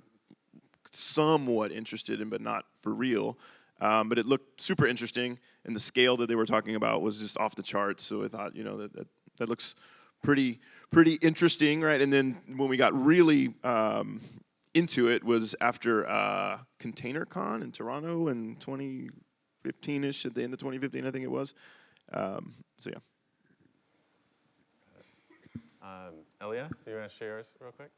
somewhat interested in, but not for real. But it looked super interesting, and the scale that they were talking about was just off the charts. So I thought, that looks pretty interesting, right? And then when we got really into it was after ContainerCon in Toronto in 2015-ish, at the end of 2015, I think it was. So yeah. Elia, do you want to share yours real quick?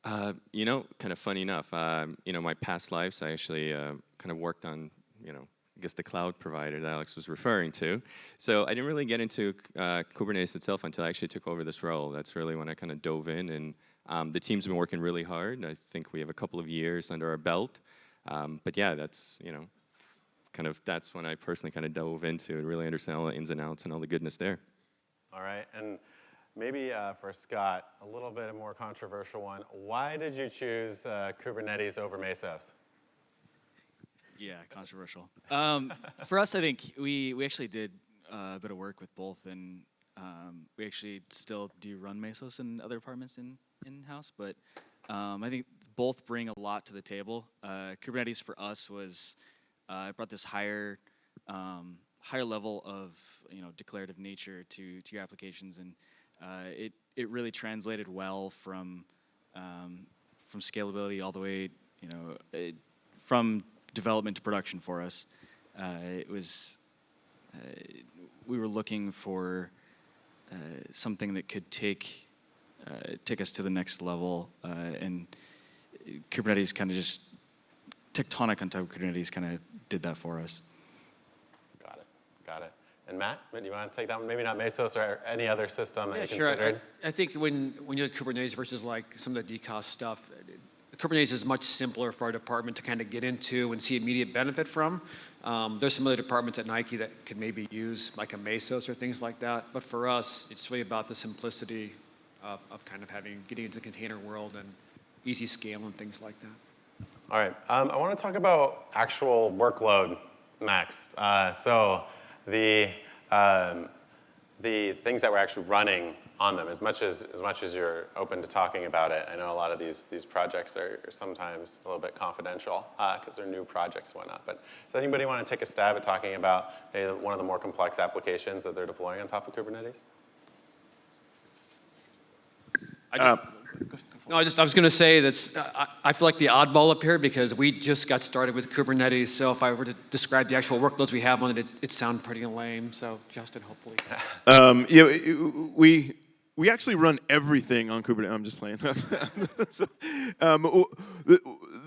Kind of funny enough, my past lives, I actually kind of worked on, I guess the cloud provider that Alex was referring to. So I didn't really get into Kubernetes itself until I actually took over this role. That's really when I kind of dove in, and the team's been working really hard. I think we have a couple of years under our belt. But yeah, that's, that's when I personally kind of dove into it, really understand all the ins and outs and all the goodness there. All right, and maybe for Scott, a little bit of more controversial one. Why did you choose Kubernetes over Mesos? Yeah, controversial. For us, I think we actually did a bit of work with both, and we actually still do run Mesos in other departments in-house, but I think both bring a lot to the table. Kubernetes for us was, it brought this higher level of declarative nature to your applications, and it really translated well from scalability all the way, from development to production for us. It was, we were looking for something that could take us to the next level, and Kubernetes kind of just, Tectonic on top of Kubernetes kind of did that for us. Got it. And Matt, do you want to take that one? Maybe not Mesos or any other system that you sure. considered? I think when you look at Kubernetes versus like some of the DCOS stuff, Kubernetes is much simpler for our department to kind of get into and see immediate benefit from. There's some other departments at Nike that could maybe use like a Mesos or things like that. But for us, it's really about the simplicity of kind of getting into the container world and easy scale and things like that. All right, I want to talk about actual workload next. So the things that we're actually running on them, as much as you're open to talking about it. I know a lot of these projects are sometimes a little bit confidential because they're new projects and whatnot. But does anybody want to take a stab at talking about maybe one of the more complex applications that they're deploying on top of Kubernetes? I was going to say that I feel like the oddball up here because we just got started with Kubernetes. So if I were to describe the actual workloads we have on it, it'd sound pretty lame. So Justin, hopefully. We actually run everything on Kubernetes. I'm just playing. So,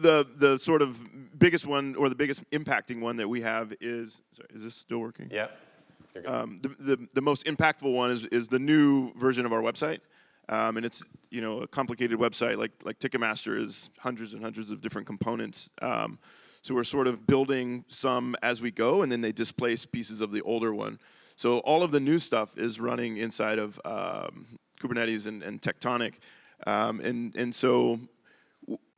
the sort of biggest one or the biggest impacting one that we have is. Sorry, is this still working? Yep. The most impactful one is the new version of our website. And it's a complicated website like Ticketmaster is hundreds and hundreds of different components. So we're sort of building some as we go, and then they displace pieces of the older one. So all of the new stuff is running inside of Kubernetes and Tectonic, and so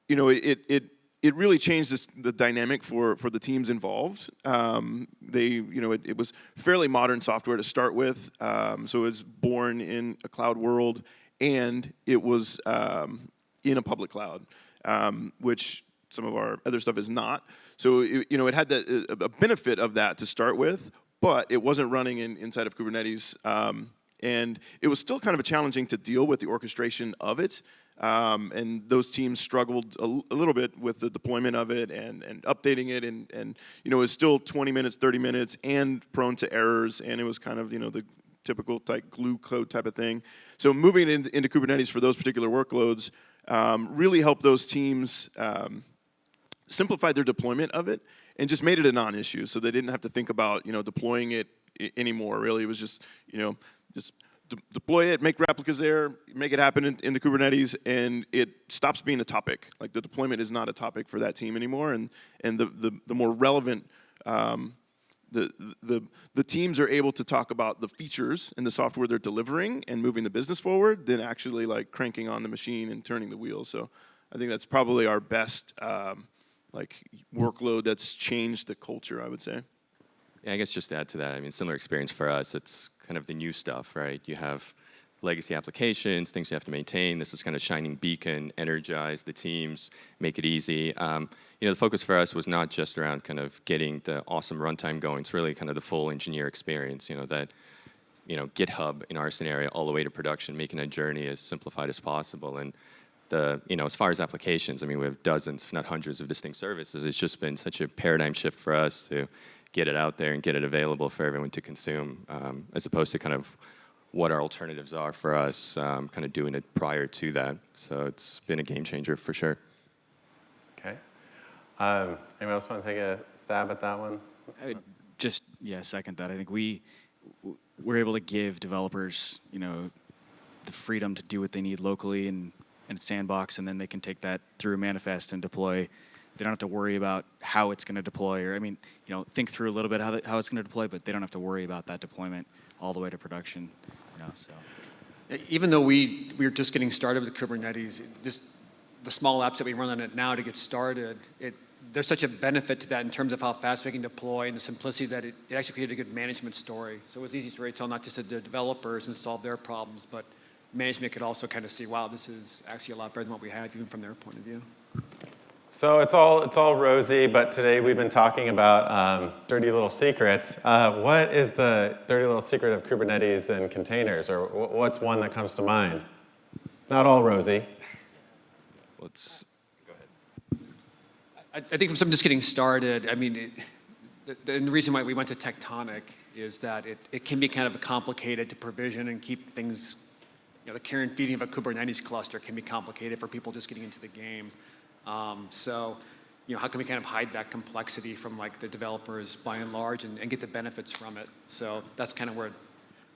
it really changed the dynamic for the teams involved. It was fairly modern software to start with, so it was born in a cloud world, and it was in a public cloud, which some of our other stuff is not. So it had a benefit of that to start with, but it wasn't running inside of Kubernetes, and it was still kind of challenging to deal with the orchestration of it. And those teams struggled a little bit with the deployment of it and updating it, and it was still 20 minutes, 30 minutes, and prone to errors, and it was kind of the typical like glue code type of thing. So moving it into Kubernetes for those particular workloads really helped those teams simplify their deployment of it and just made it a non-issue. So they didn't have to think about deploying it anymore. Really, it was just deploy it, make replicas there, make it happen in the Kubernetes, and it stops being a topic. Like the deployment is not a topic for that team anymore, and the more relevant. The teams are able to talk about the features and the software they're delivering and moving the business forward than actually like cranking on the machine and turning the wheels. So I think that's probably our best workload that's changed the culture, I would say. Yeah, I guess just to add to that, I mean, similar experience for us. It's kind of the new stuff, right? You have legacy applications, things you have to maintain. This is kind of shining beacon, energize the teams, make it easy. The focus for us was not just around kind of getting the awesome runtime going. It's really kind of the full engineer experience, that GitHub in our scenario all the way to production, making that journey as simplified as possible. And as far as applications, I mean, we have dozens, if not hundreds of distinct services. It's just been such a paradigm shift for us to get it out there and get it available for everyone to consume, as opposed to kind of what our alternatives are for us, kind of doing it prior to that. So it's been a game changer for sure. Okay. Anyone else want to take a stab at that one? Second that. I think we're able to give developers, the freedom to do what they need locally and sandbox, and then they can take that through manifest and deploy. They don't have to worry about how it's going to deploy, or think through a little bit how it's going to deploy, but they don't have to worry about that deployment all the way to production. So even though we're just getting started with Kubernetes, just the small apps that we run on it now to get started, there's such a benefit to that in terms of how fast we can deploy and the simplicity that it actually created a good management story. So it was easy to tell not just to the developers and solve their problems, but management could also kind of see, wow, this is actually a lot better than what we have, even from their point of view. So it's all rosy, but today we've been talking about dirty little secrets. What is the dirty little secret of Kubernetes and containers, or what's one that comes to mind? It's not all rosy. Go ahead. I think from some just getting started, I mean, the reason why we went to Tectonic is that it can be kind of complicated to provision and keep things, the care and feeding of a Kubernetes cluster can be complicated for people just getting into the game. So, how can we kind of hide that complexity from the developers by and large and get the benefits from it? So that's kind of where,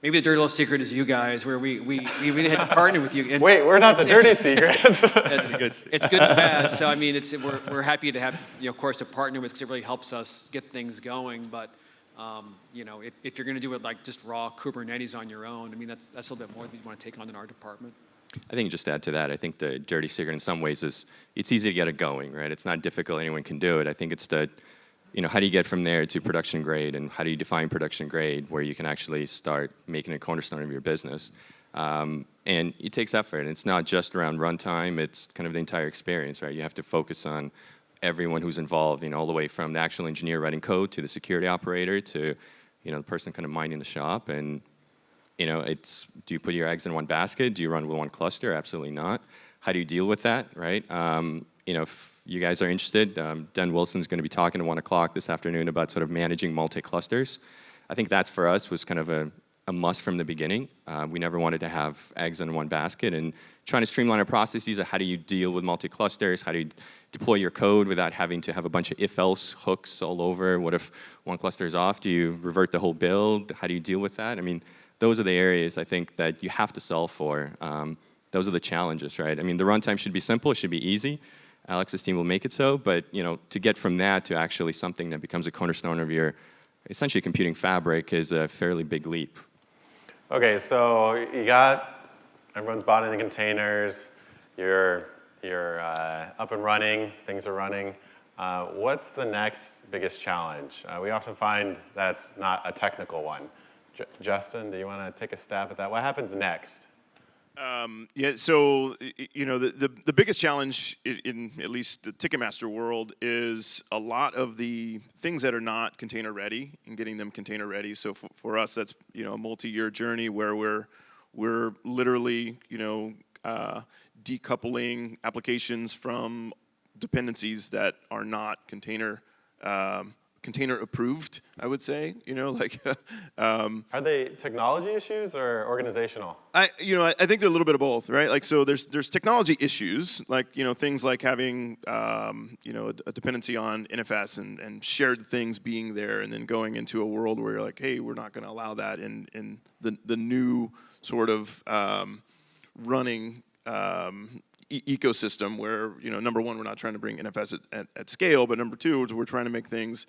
maybe the dirty little secret is you guys, where we really had to partner with you. And wait, we're not the dirty secret. It's good and bad. So I mean, we're happy to have, of course, to partner with, because it really helps us get things going. But if you're going to do it like just raw Kubernetes on your own, I mean, that's a little bit more than you want to take on in our department. I think just to add to that, I think the dirty secret in some ways is it's easy to get it going, right? It's not difficult. Anyone can do it. I think it's how do you get from there to production grade, and how do you define production grade where you can actually start making a cornerstone of your business? And it takes effort. And it's not just around runtime. It's kind of the entire experience, right? You have to focus on everyone who's involved, all the way from the actual engineer writing code to the security operator to, the person kind of minding the shop. And do you put your eggs in one basket? Do you run with one cluster? Absolutely not. How do you deal with that, right? If you guys are interested, Dan Wilson's going to be talking at 1 o'clock this afternoon about sort of managing multi-clusters. I think that's for us was kind of a must from the beginning. We never wanted to have eggs in one basket, and trying to streamline our processes of how do you deal with multi-clusters, how do you deploy your code without having to have a bunch of if-else hooks all over. What if one cluster is off? Do you revert the whole build? How do you deal with that? I mean, those are the areas I think that you have to solve for. Those are the challenges, right? I mean, the runtime should be simple. It should be easy. Alex's team will make it so. But to get from that to actually something that becomes a cornerstone of your essentially computing fabric is a fairly big leap. Okay, so everyone's bought into containers. You're up and running. Things are running. What's the next biggest challenge? We often find that it's not a technical one. Justin, do you want to take a stab at that? What happens next? So the biggest challenge in at least the Ticketmaster world is a lot of the things that are not container ready and getting them container ready. So for us, that's a multi-year journey where we're literally decoupling applications from dependencies that are not container approved, I would say, Are they technology issues or organizational? I think they're a little bit of both, right? So there's technology issues, things like having, a dependency on NFS and shared things being there, and then going into a world where you're like, hey, we're not going to allow that in the new sort of running ecosystem where, number one, we're not trying to bring NFS at scale, but number two, we're trying to make things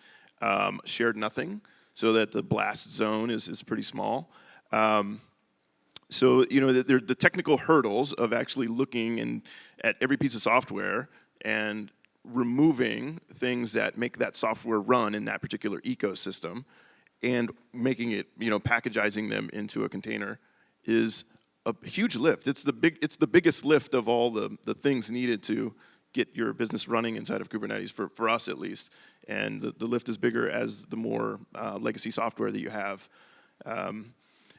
shared nothing so that the blast zone is pretty small. So, the technical hurdles of actually looking at every piece of software and removing things that make that software run in that particular ecosystem and making it, packagizing them into a container is a huge lift. It's the biggest lift of all the things needed to get your business running inside of Kubernetes, for us at least. And the lift is bigger as the more legacy software that you have. And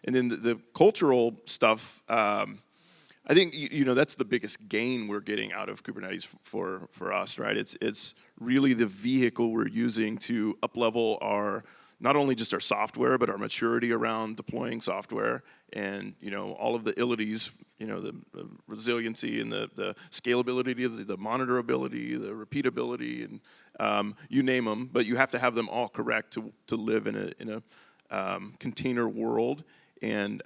then the cultural stuff, I think that's the biggest gain we're getting out of Kubernetes for us, right? It's really the vehicle we're using to up-level our, not only just our software, but our maturity around deploying software, and all of the ilities, the resiliency and the scalability, the monitorability, the repeatability, and you name them. But you have to have them all correct to live in a container world, and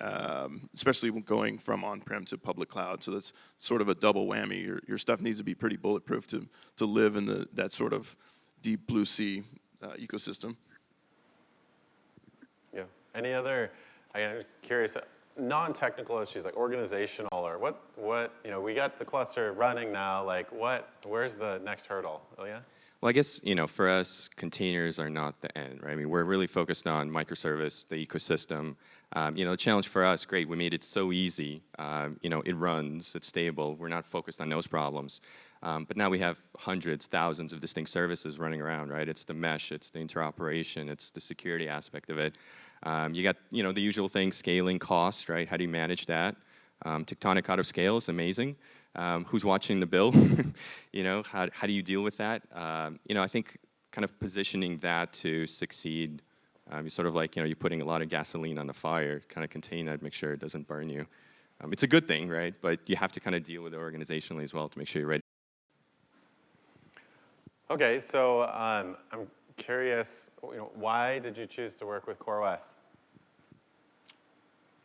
especially going from on-prem to public cloud. So that's sort of a double whammy. Your stuff needs to be pretty bulletproof to live in that sort of deep blue sea ecosystem. Yeah. Any other, I'm curious, non-technical issues like organizational, or what we got the cluster running now, like where's the next hurdle? Ilya? Well, I guess, for us, containers are not the end, right? I mean, we're really focused on microservice, the ecosystem. The challenge for us, great, we made it so easy. It runs, it's stable. We're not focused on those problems. But now we have hundreds, thousands of distinct services running around, right? It's the mesh, it's the interoperation, it's the security aspect of it. You got, the usual things, scaling, cost, right? How do you manage that? Tectonic out of scale is amazing. Who's watching the bill? How do you deal with that? I think kind of positioning that to succeed, you sort of like, you're putting a lot of gasoline on the fire, kind of contain that, make sure it doesn't burn you. It's a good thing, right? But you have to kind of deal with it organizationally as well to make sure you're ready. Okay, so I'm curious, why did you choose to work with CoreOS?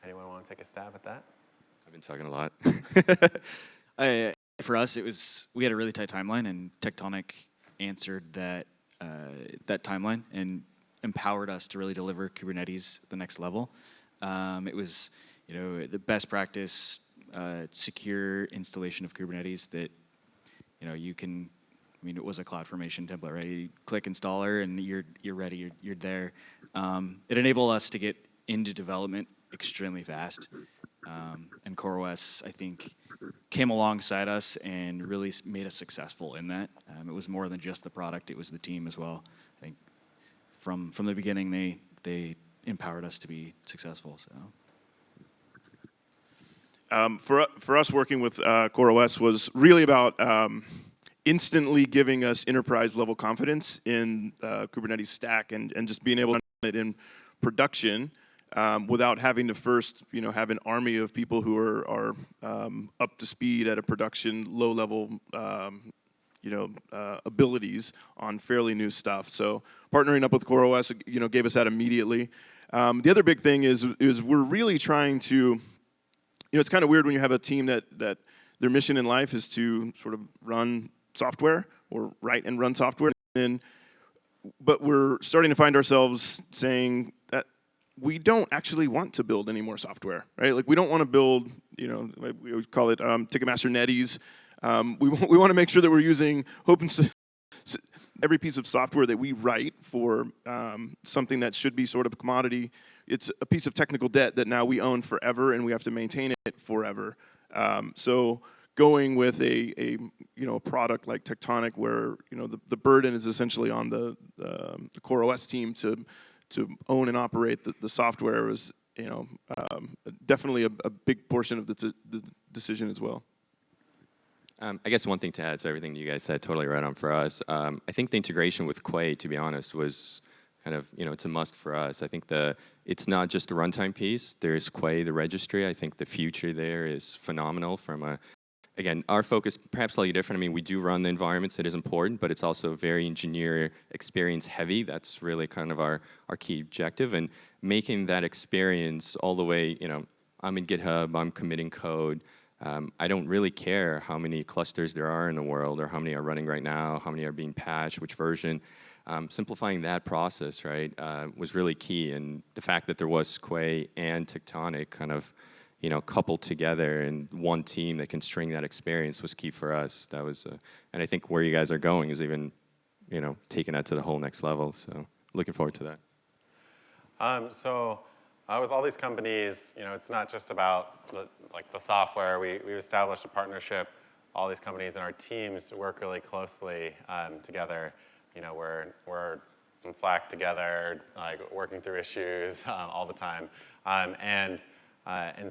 Anyone want to take a stab at that? I've been talking a lot. For us, we had a really tight timeline, and Tectonic answered that timeline and empowered us to really deliver Kubernetes the next level. It was, the best practice, secure installation of Kubernetes that, you can. I mean, it was a CloudFormation template, right? You click installer, and you're ready. You're there. It enabled us to get into development extremely fast. And CoreOS, I think, came alongside us and really made us successful in that. It was more than just the product; it was the team as well. I think from the beginning, they empowered us to be successful. So, for us, working with CoreOS was really about instantly giving us enterprise-level confidence in Kubernetes stack and just being able to run it in production. Without having to first, have an army of people who are up to speed at a production low-level, abilities on fairly new stuff. So partnering up with CoreOS, gave us that immediately. The other big thing is we're really trying to, it's kind of weird when you have a team that their mission in life is to sort of run software or write and run software, but we're starting to find ourselves saying that we don't actually want to build any more software, right? Like we don't want to build, we would call it Ticketmaster NetEase. We want to make sure that we're using every piece of software that we write for something that should be sort of a commodity. It's a piece of technical debt that now we own forever, and we have to maintain it forever. So going with a product like Tectonic, where the burden is essentially on the CoreOS team to own and operate the software is definitely a big portion of the decision as well. I guess one thing to add to everything you guys said, totally right on for us. I think the integration with Quay, to be honest, was kind of, it's a must for us. I think it's not just the runtime piece. There's Quay, the registry. I think the future there is phenomenal from again, our focus perhaps slightly different. I mean, we do run the environments. It is important, but it's also very engineer experience heavy. That's really kind of our key objective. And making that experience all the way, I'm in GitHub, I'm committing code. I don't really care how many clusters there are in the world or how many are running right now, how many are being patched, which version. Simplifying that process, right, was really key. And the fact that there was Quay and Tectonic kind of, coupled together in one team that can string that experience was key for us. That was, and I think where you guys are going is even, taking that to the whole next level. So looking forward to that. With all these companies, it's not just about the software. We've established a partnership. All these companies and our teams work really closely together. We're in Slack together, working through issues all the time. And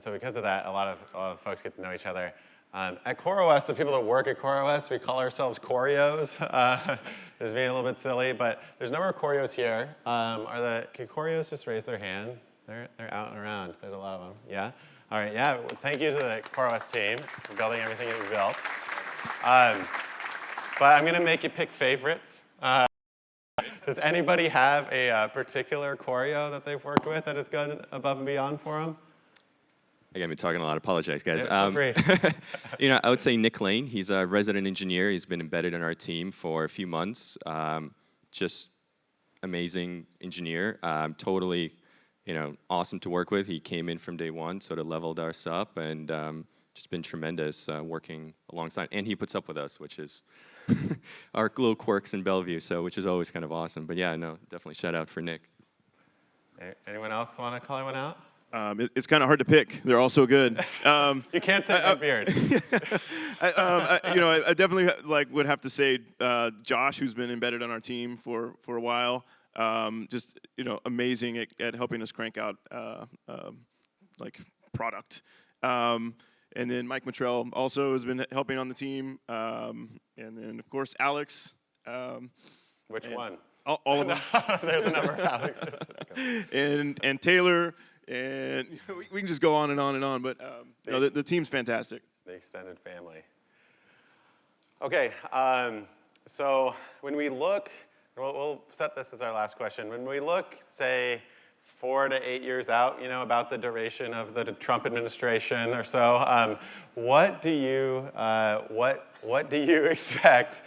so because of that, a lot of folks get to know each other. At CoreOS, the people that work at CoreOS, we call ourselves Coreos. This is being a little bit silly, but there's a number of Coreos here. Can Coreos just raise their hand? They're out and around. There's a lot of them. Yeah? All right, yeah. Well, thank you to the CoreOS team for building everything that we built. But I'm going to make you pick favorites. Does anybody have a particular Coreo that they've worked with that has gone above and beyond for them? I got me talking a lot. Apologize, guys. Yeah, feel free. I would say Nick Lane. He's a resident engineer. He's been embedded in our team for a few months. Just amazing engineer. Totally, awesome to work with. He came in from day one, sort of leveled us up, and just been tremendous working alongside. And he puts up with us, which is our little quirks in Bellevue, which is always kind of awesome. But yeah, no, definitely shout out for Nick. Anyone else want to call anyone out? It's kind of hard to pick. They're all so good. You can't say Redbeard. I definitely would have to say Josh, who's been embedded on our team for a while. Just amazing at helping us crank out product. And then Mike Matrell also has been helping on the team. And then of course Alex. Which one? All of them. There's a number of Alexes. and Taylor. And we can just go on and on and on, but the team's fantastic. The extended family. Okay, so when we look, we'll set this as our last question. When we look, say, 4 to 8 years out, about the duration of the Trump administration or so, what do you expect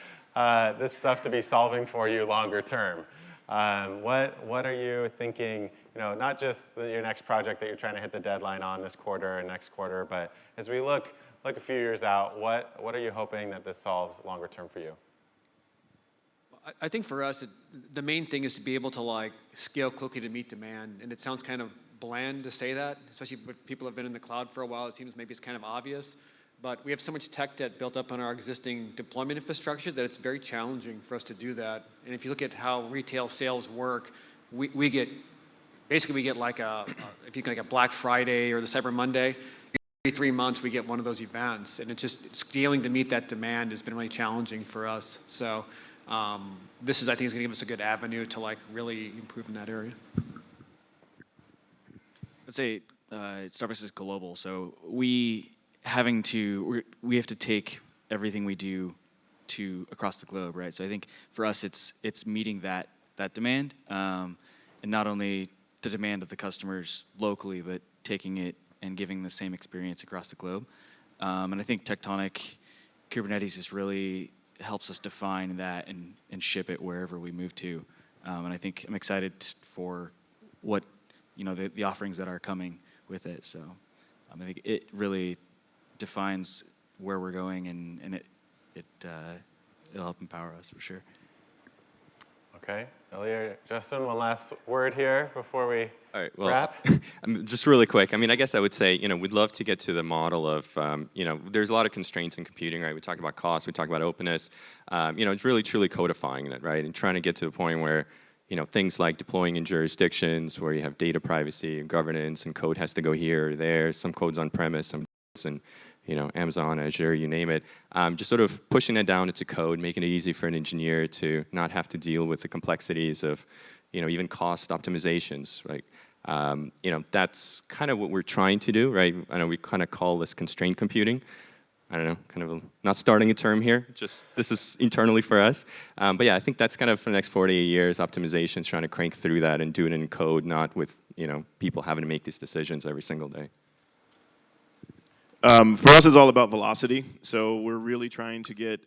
this stuff to be solving for you longer term? What are you thinking? Not just your next project that you're trying to hit the deadline on this quarter or next quarter, but as we look a few years out, what are you hoping that this solves longer term for you? I think for us, the main thing is to be able to scale quickly to meet demand. And it sounds kind of bland to say that, especially when people have been in the cloud for a while. It seems maybe it's kind of obvious. But we have so much tech debt built up on our existing deployment infrastructure that it's very challenging for us to do that. And if you look at how retail sales work, we get if you get a Black Friday or the Cyber Monday, every 3 months we get one of those events. And it's just scaling to meet that demand has been really challenging for us. So this is, I think, is going to give us a good avenue to really improve in that area. I'd say Starbucks is global, so we have to take everything we do to across the globe, right? So I think for us, it's meeting that demand, and not only the demand of the customers locally, but taking it and giving the same experience across the globe. And I think Tectonic Kubernetes is really helps us define that and ship it wherever we move to. And I think I'm excited for what the offerings that are coming with it. So I think it really defines where we're going, and it'll help empower us for sure. Okay, Ilya, Justin, one last word here before we wrap. Just really quick. I guess I would say, we'd love to get to the model of, there's a lot of constraints in computing, right? We talk about cost, we talk about openness. It's really truly codifying it, right? And trying to get to the point where, things like deploying in jurisdictions where you have data privacy and governance, and code has to go here or there. Some code's on premise, some and Amazon, Azure, you name it. Just sort of pushing that down into code, making it easy for an engineer to not have to deal with the complexities of, even cost optimizations, right? That's kind of what we're trying to do, right? I know we kind of call this constrained computing. I don't know, kind of not starting a term here, just this is internally for us. But yeah, I think that's kind of for the next 48 years, optimizations, trying to crank through that and do it in code, not with, people having to make these decisions every single day. For us, it's all about velocity. So we're really trying to get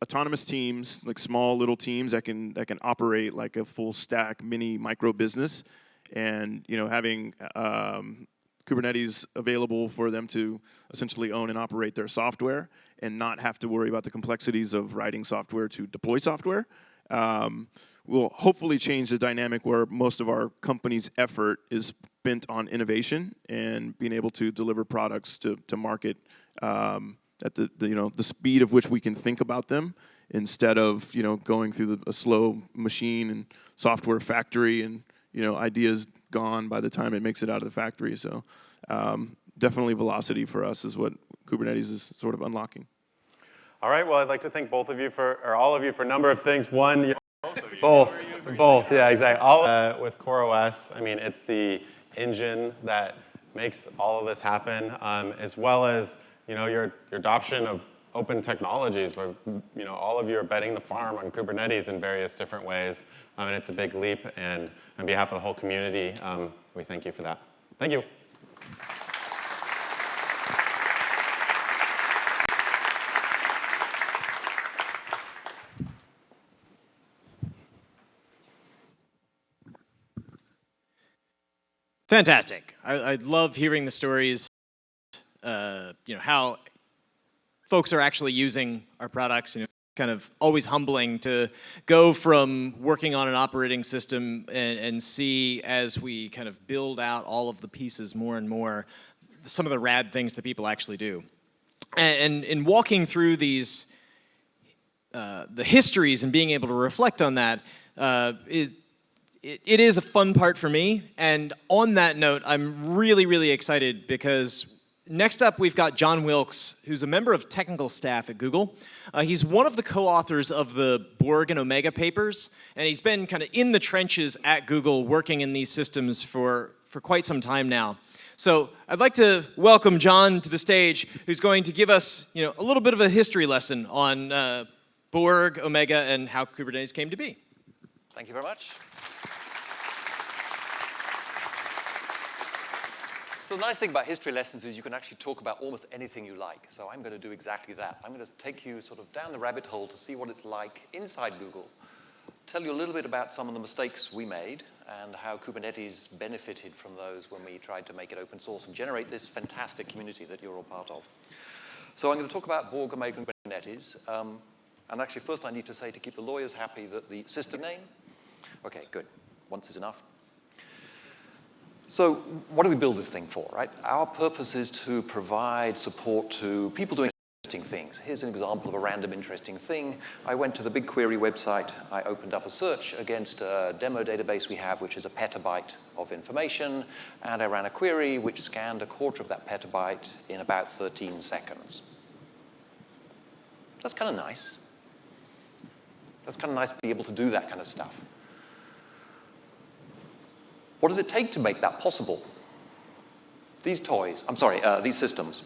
autonomous teams, like small little teams that can operate like a full stack mini micro business, and having Kubernetes available for them to essentially own and operate their software and not have to worry about the complexities of writing software to deploy software. Will hopefully change the dynamic where most of our company's effort is spent on innovation and being able to deliver products to market at the speed of which we can think about them, instead of going through a slow machine and software factory and ideas gone by the time it makes it out of the factory. So definitely velocity for us is what Kubernetes is sort of unlocking. All right, well, I'd like to thank both of you or all of you for a number of things. One, both, yeah, exactly. With CoreOS, I mean, it's the engine that makes all of this happen, as well as your adoption of open technologies, where all of you are betting the farm on Kubernetes in various different ways, and it's a big leap. And on behalf of the whole community, we thank you for that. Thank you. Fantastic. I love hearing the stories, how folks are actually using our products. Kind of always humbling to go from working on an operating system and see, as we kind of build out all of the pieces more and more, some of the rad things that people actually do. And in walking through these, the histories and being able to reflect on that, it is a fun part for me. And on that note, I'm really, really excited because next up we've got John Wilkes, who's a member of technical staff at Google. He's one of the co-authors of the Borg and Omega papers, and he's been kind of in the trenches at Google working in these systems for quite some time now. So I'd like to welcome John to the stage, who's going to give us a little bit of a history lesson on Borg, Omega, and how Kubernetes came to be. Thank you very much. So the nice thing about history lessons is you can actually talk about almost anything you like. So I'm going to do exactly that. I'm going to take you sort of down the rabbit hole to see what it's like inside Google, tell you a little bit about some of the mistakes we made and how Kubernetes benefited from those when we tried to make it open source and generate this fantastic community that you're all part of. So I'm going to talk about Borg, Omega, and Kubernetes. And actually, first I need to say, to keep the lawyers happy, that the system name. OK, good. Once is enough. So what do we build this thing for, right? Our purpose is to provide support to people doing interesting things. Here's an example of a random interesting thing. I went to the BigQuery website. I opened up a search against a demo database we have, which is a petabyte of information. And I ran a query which scanned a quarter of that petabyte in about 13 seconds. That's kind of nice. That's kind of nice to be able to do that kind of stuff. What does it take to make that possible? These systems.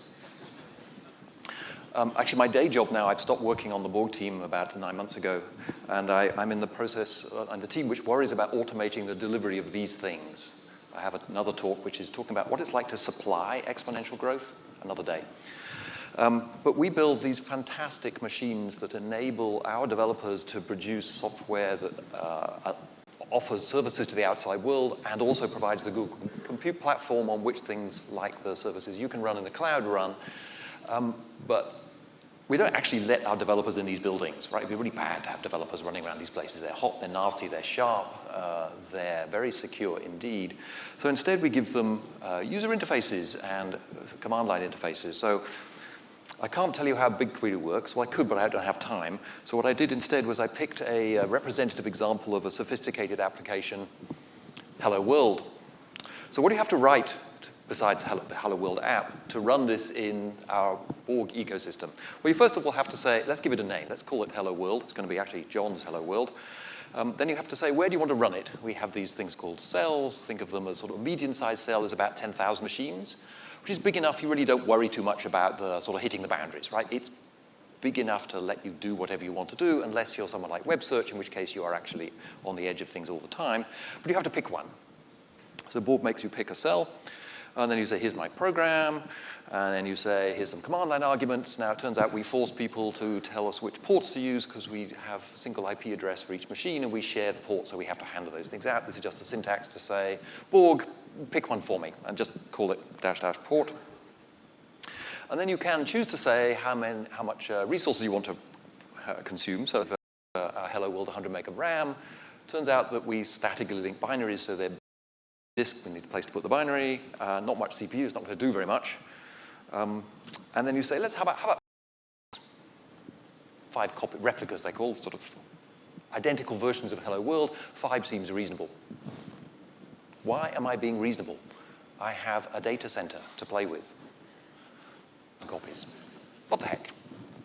Actually, my day job now, I've stopped working on the Borg team about 9 months ago, and I'm in the process, I'm the team which worries about automating the delivery of these things. I have another talk which is talking about what it's like to supply exponential growth, another day. But we build these fantastic machines that enable our developers to produce software that offers services to the outside world and also provides the Google Compute platform on which things like the services you can run in the cloud run. But we don't actually let our developers in these buildings, right? It'd be really bad to have developers running around these places. They're hot, they're nasty, they're sharp, they're very secure indeed. So instead we give them user interfaces and command line interfaces. So I can't tell you how BigQuery works. Well, I could, but I don't have time. So what I did instead was I picked a representative example of a sophisticated application, Hello World. So what do you have to write, besides the Hello World app, to run this in our Borg ecosystem? Well, you first of all have to say, let's give it a name. Let's call it Hello World. It's going to be actually John's Hello World. Then you have to say, where do you want to run it? We have these things called cells. Think of them as sort of a medium-sized cell is about 10,000 machines, which is big enough you really don't worry too much about the sort of hitting the boundaries, right? It's big enough to let you do whatever you want to do, unless you're someone like web search, in which case you are actually on the edge of things all the time. But you have to pick one. So Borg makes you pick a cell, and then you say, here's my program, and then you say, here's some command line arguments. Now, it turns out we force people to tell us which ports to use because we have a single IP address for each machine, and we share the port, so we have to handle those things out. This is just a syntax to say, Borg, pick one for me and just call it -- port. And then you can choose to say how much resources you want to consume. So if hello world 100 meg of RAM, turns out that we statically link binaries, so they're disk, we need a place to put the binary, not much CPU, it's not going to do very much. And then you say, how about 5 copy replicas, they call, sort of identical versions of hello world. 5 seems reasonable. Why am I being reasonable? I have a data center to play with. Copies. What the heck?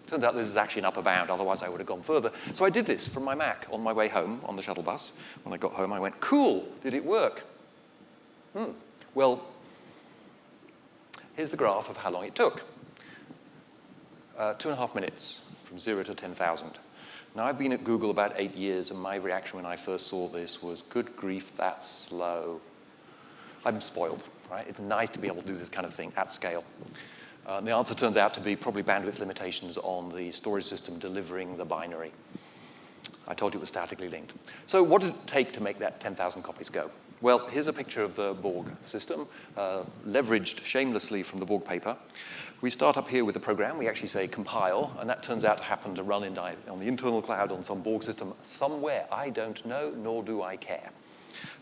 Turns out this is actually an upper bound, otherwise I would have gone further. So I did this from my Mac on my way home on the shuttle bus. When I got home, I went, cool, did it work? Well, here's the graph of how long it took. 2.5 minutes from 0 to 10,000. Now, I've been at Google about 8 years, and my reaction when I first saw this was, good grief, that's slow. I'm spoiled, right? It's nice to be able to do this kind of thing at scale. The answer turns out to be probably bandwidth limitations on the storage system delivering the binary. I told you it was statically linked. So what did it take to make that 10,000 copies go? Well, here's a picture of the Borg system, leveraged shamelessly from the Borg paper. We start up here with a program. We actually say compile, and that turns out to happen to run on the internal cloud on some Borg system somewhere. I don't know, nor do I care.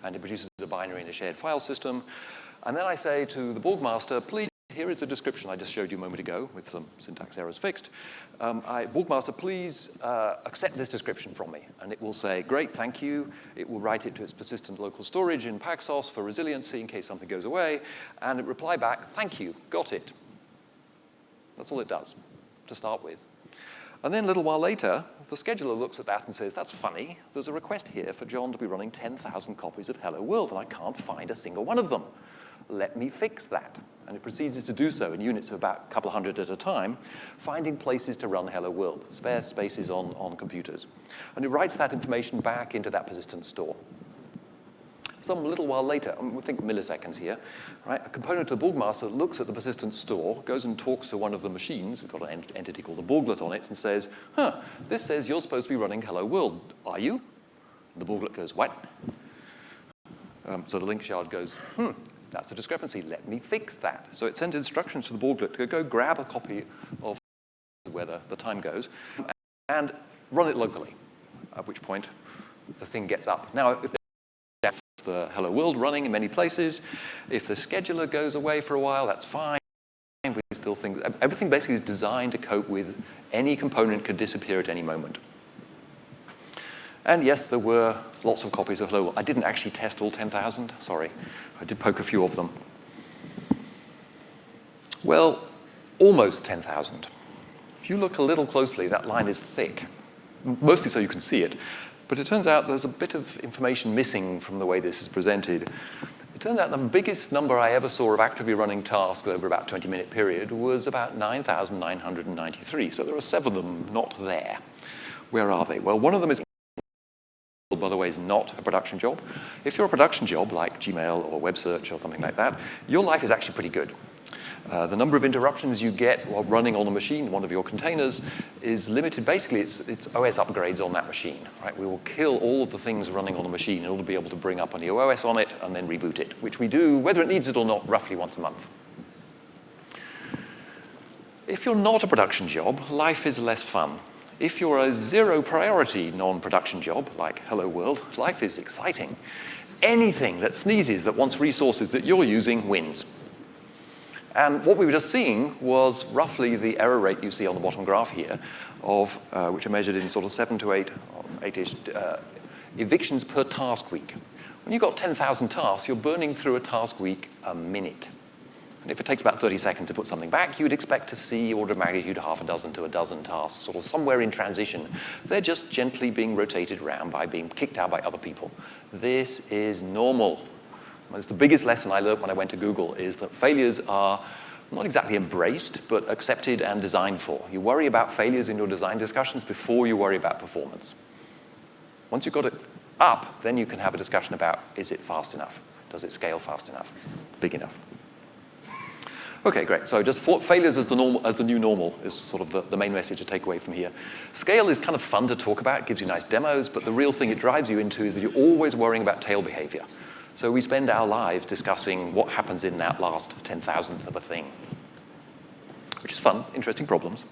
And it produces a binary in a shared file system. And then I say to the Borg master, please, here is the description I just showed you a moment ago with some syntax errors fixed. Borg master, please accept this description from me. And it will say, great, thank you. It will write it to its persistent local storage in Paxos for resiliency in case something goes away. And it reply back, thank you, got it. That's all it does to start with. And then a little while later, the scheduler looks at that and says, that's funny. There's a request here for John to be running 10,000 copies of Hello World, and I can't find a single one of them. Let me fix that. And it proceeds to do so in units of about a couple of hundred at a time, finding places to run Hello World, spare spaces on computers. And it writes that information back into that persistent store. Some little while later, we think milliseconds here, right? A component of the Borg master looks at the persistent store, goes and talks to one of the machines, it's got an entity called a Borglet on it, and says, this says you're supposed to be running Hello World. Are you? And the Borglet goes, what? So the link shard goes, that's a discrepancy. Let me fix that. So it sends instructions to the Borglet to go grab a copy of where the time goes and run it locally, at which point the thing gets up. Now, if there's the Hello World running in many places, if the scheduler goes away for a while, that's fine. We still think everything basically is designed to cope with any component could disappear at any moment. And yes, there were lots of copies of Hello World. I didn't actually test all 10,000, sorry. I did poke a few of them. Well, almost 10,000. If you look a little closely, that line is thick, mostly so you can see it. But it turns out there's a bit of information missing from the way this is presented. It turns out the biggest number I ever saw of actively running tasks over about a 20-minute period was about 9,993. So there are 7 of them not there. Where are they? Well, one of them is, by the way, is not a production job. If you're a production job like Gmail or web search or something like that, your life is actually pretty good. The number of interruptions you get while running on a machine, one of your containers, is limited. Basically, it's OS upgrades on that machine. Right? We will kill all of the things running on the machine in order to be able to bring up a new OS on it and then reboot it, which we do, whether it needs it or not, roughly once a month. If you're not a production job, life is less fun. If you're a zero priority non-production job, like Hello World, life is exciting. Anything that sneezes that wants resources that you're using wins. And what we were just seeing was roughly the error rate you see on the bottom graph here, of which are measured in sort of 7 to 8-ish evictions per task week. When you've got 10,000 tasks, you're burning through a task week a minute. And if it takes about 30 seconds to put something back, you'd expect to see order of magnitude half a dozen to a dozen tasks, sort of somewhere in transition. They're just gently being rotated around by being kicked out by other people. This is normal. It's the biggest lesson I learned when I went to Google is that failures are not exactly embraced, but accepted and designed for. You worry about failures in your design discussions before you worry about performance. Once you've got it up, then you can have a discussion about, is it fast enough? Does it scale fast enough? Big enough? Okay, great. So just failures as the new normal is sort of the main message to take away from here. Scale is kind of fun to talk about. It gives you nice demos, but the real thing it drives you into is that you're always worrying about tail behavior. So we spend our lives discussing what happens in that last 10,000th of a thing, which is fun, interesting problems.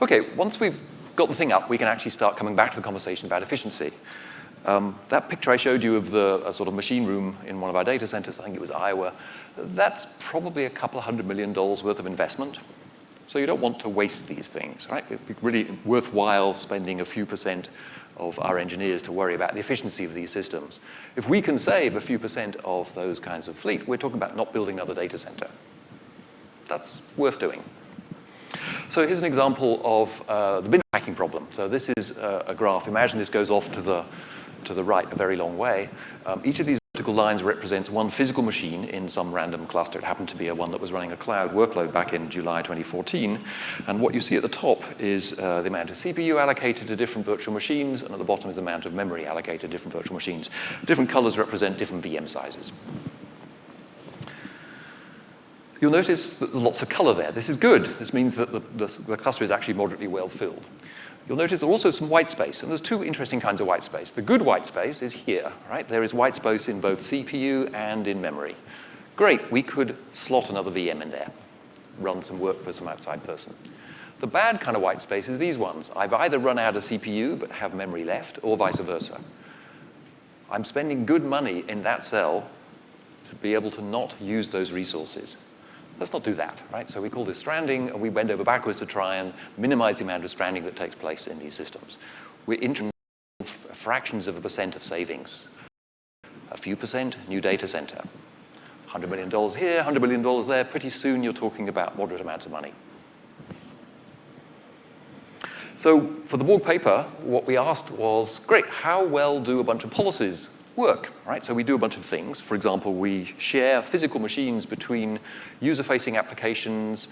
Okay, once we've got the thing up, we can actually start coming back to the conversation about efficiency. That picture I showed you of a sort of machine room in one of our data centers, I think it was Iowa, that's probably a couple of $100 million worth of investment. So you don't want to waste these things, right? It'd be really worthwhile spending a few percent of our engineers to worry about the efficiency of these systems. If we can save a few percent of those kinds of fleet, we're talking about not building another data center. That's worth doing. So here's an example of the bin packing problem. So this is a graph. Imagine this goes off to the right a very long way. Each of these vertical lines represents one physical machine in some random cluster. It happened to be one that was running a cloud workload back in July 2014. And what you see at the top is the amount of CPU allocated to different virtual machines, and at the bottom is the amount of memory allocated to different virtual machines. Different colors represent different VM sizes. You'll notice that there's lots of color there. This is good. This means that the cluster is actually moderately well filled. You'll notice there's also some white space, and there's two interesting kinds of white space. The good white space is here, right? There is white space in both CPU and in memory. Great, we could slot another VM in there, run some work for some outside person. The bad kind of white space is these ones. I've either run out of CPU but have memory left, or vice versa. I'm spending good money in that cell to be able to not use those resources. Let's not do that, right? So we call this stranding, and we bend over backwards to try and minimize the amount of stranding that takes place in these systems. We're interested in fractions of a percent of savings. A few percent, new data center. $100 million here, $100 million there. Pretty soon you're talking about moderate amounts of money. So for the Borg paper, what we asked was, great, how well do a bunch of policies work, right? So we do a bunch of things. For example, we share physical machines between user-facing applications,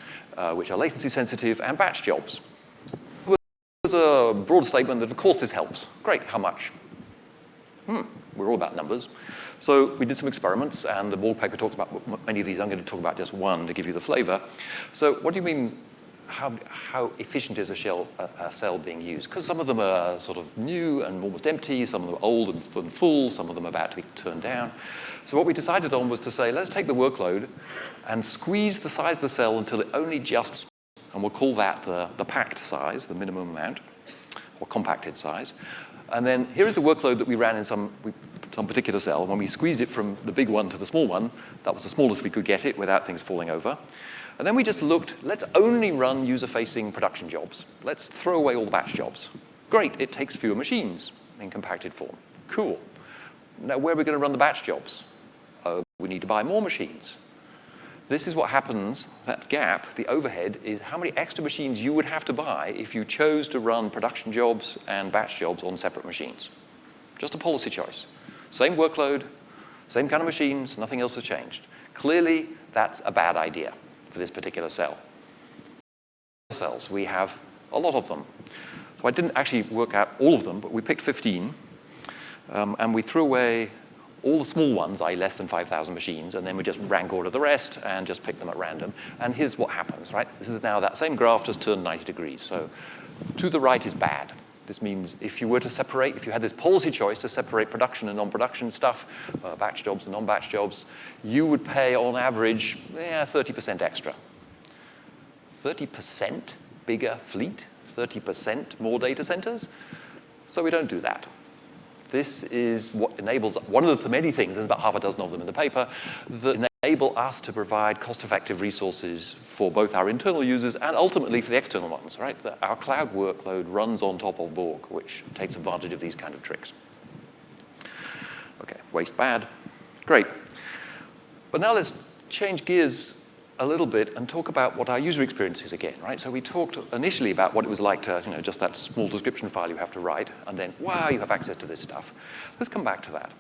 which are latency sensitive, and batch jobs. There was a broad statement that, of course, this helps. Great, how much? We're all about numbers. So we did some experiments, and the Borg paper talks about many of these. I'm going to talk about just one to give you the flavor. So what do you mean, how efficient is a cell being used? Because some of them are sort of new and almost empty, some of them are old and full, some of them are about to be turned down. So what we decided on was to say, let's take the workload and squeeze the size of the cell until it only just, and we'll call that the packed size, the minimum amount, or compacted size. And then here is the workload that we ran in some particular cell. When we squeezed it from the big one to the small one, that was the smallest we could get it without things falling over. And then we just looked, let's only run user-facing production jobs. Let's throw away all the batch jobs. Great, it takes fewer machines in compacted form. Cool. Now, where are we going to run the batch jobs? We need to buy more machines. This is what happens, that gap, the overhead, is how many extra machines you would have to buy if you chose to run production jobs and batch jobs on separate machines. Just a policy choice. Same workload, same kind of machines, nothing else has changed. Clearly, that's a bad idea for this particular cell. Cells, we have a lot of them. So I didn't actually work out all of them, but we picked 15, and we threw away all the small ones, i.e. less than 5,000 machines, and then we just rank order the rest and just pick them at random. And here's what happens, right? This is now that same graph just turned 90 degrees. So to the right is bad. This means if you were to separate, if you had this policy choice to separate production and non-production stuff, batch jobs and non-batch jobs, you would pay on average 30% extra. 30% bigger fleet, 30% more data centers. So we don't do that. This is what enables one of the many things, there's about half a dozen of them in the paper, that enable us to provide cost-effective resources for both our internal users and ultimately for the external ones, right? Our cloud workload runs on top of Borg, which takes advantage of these kind of tricks. Okay, waste bad. Great. But now let's change gears a little bit and talk about what our user experience is again, right? So we talked initially about what it was like to, just that small description file you have to write, and then, wow, you have access to this stuff. Let's come back to that.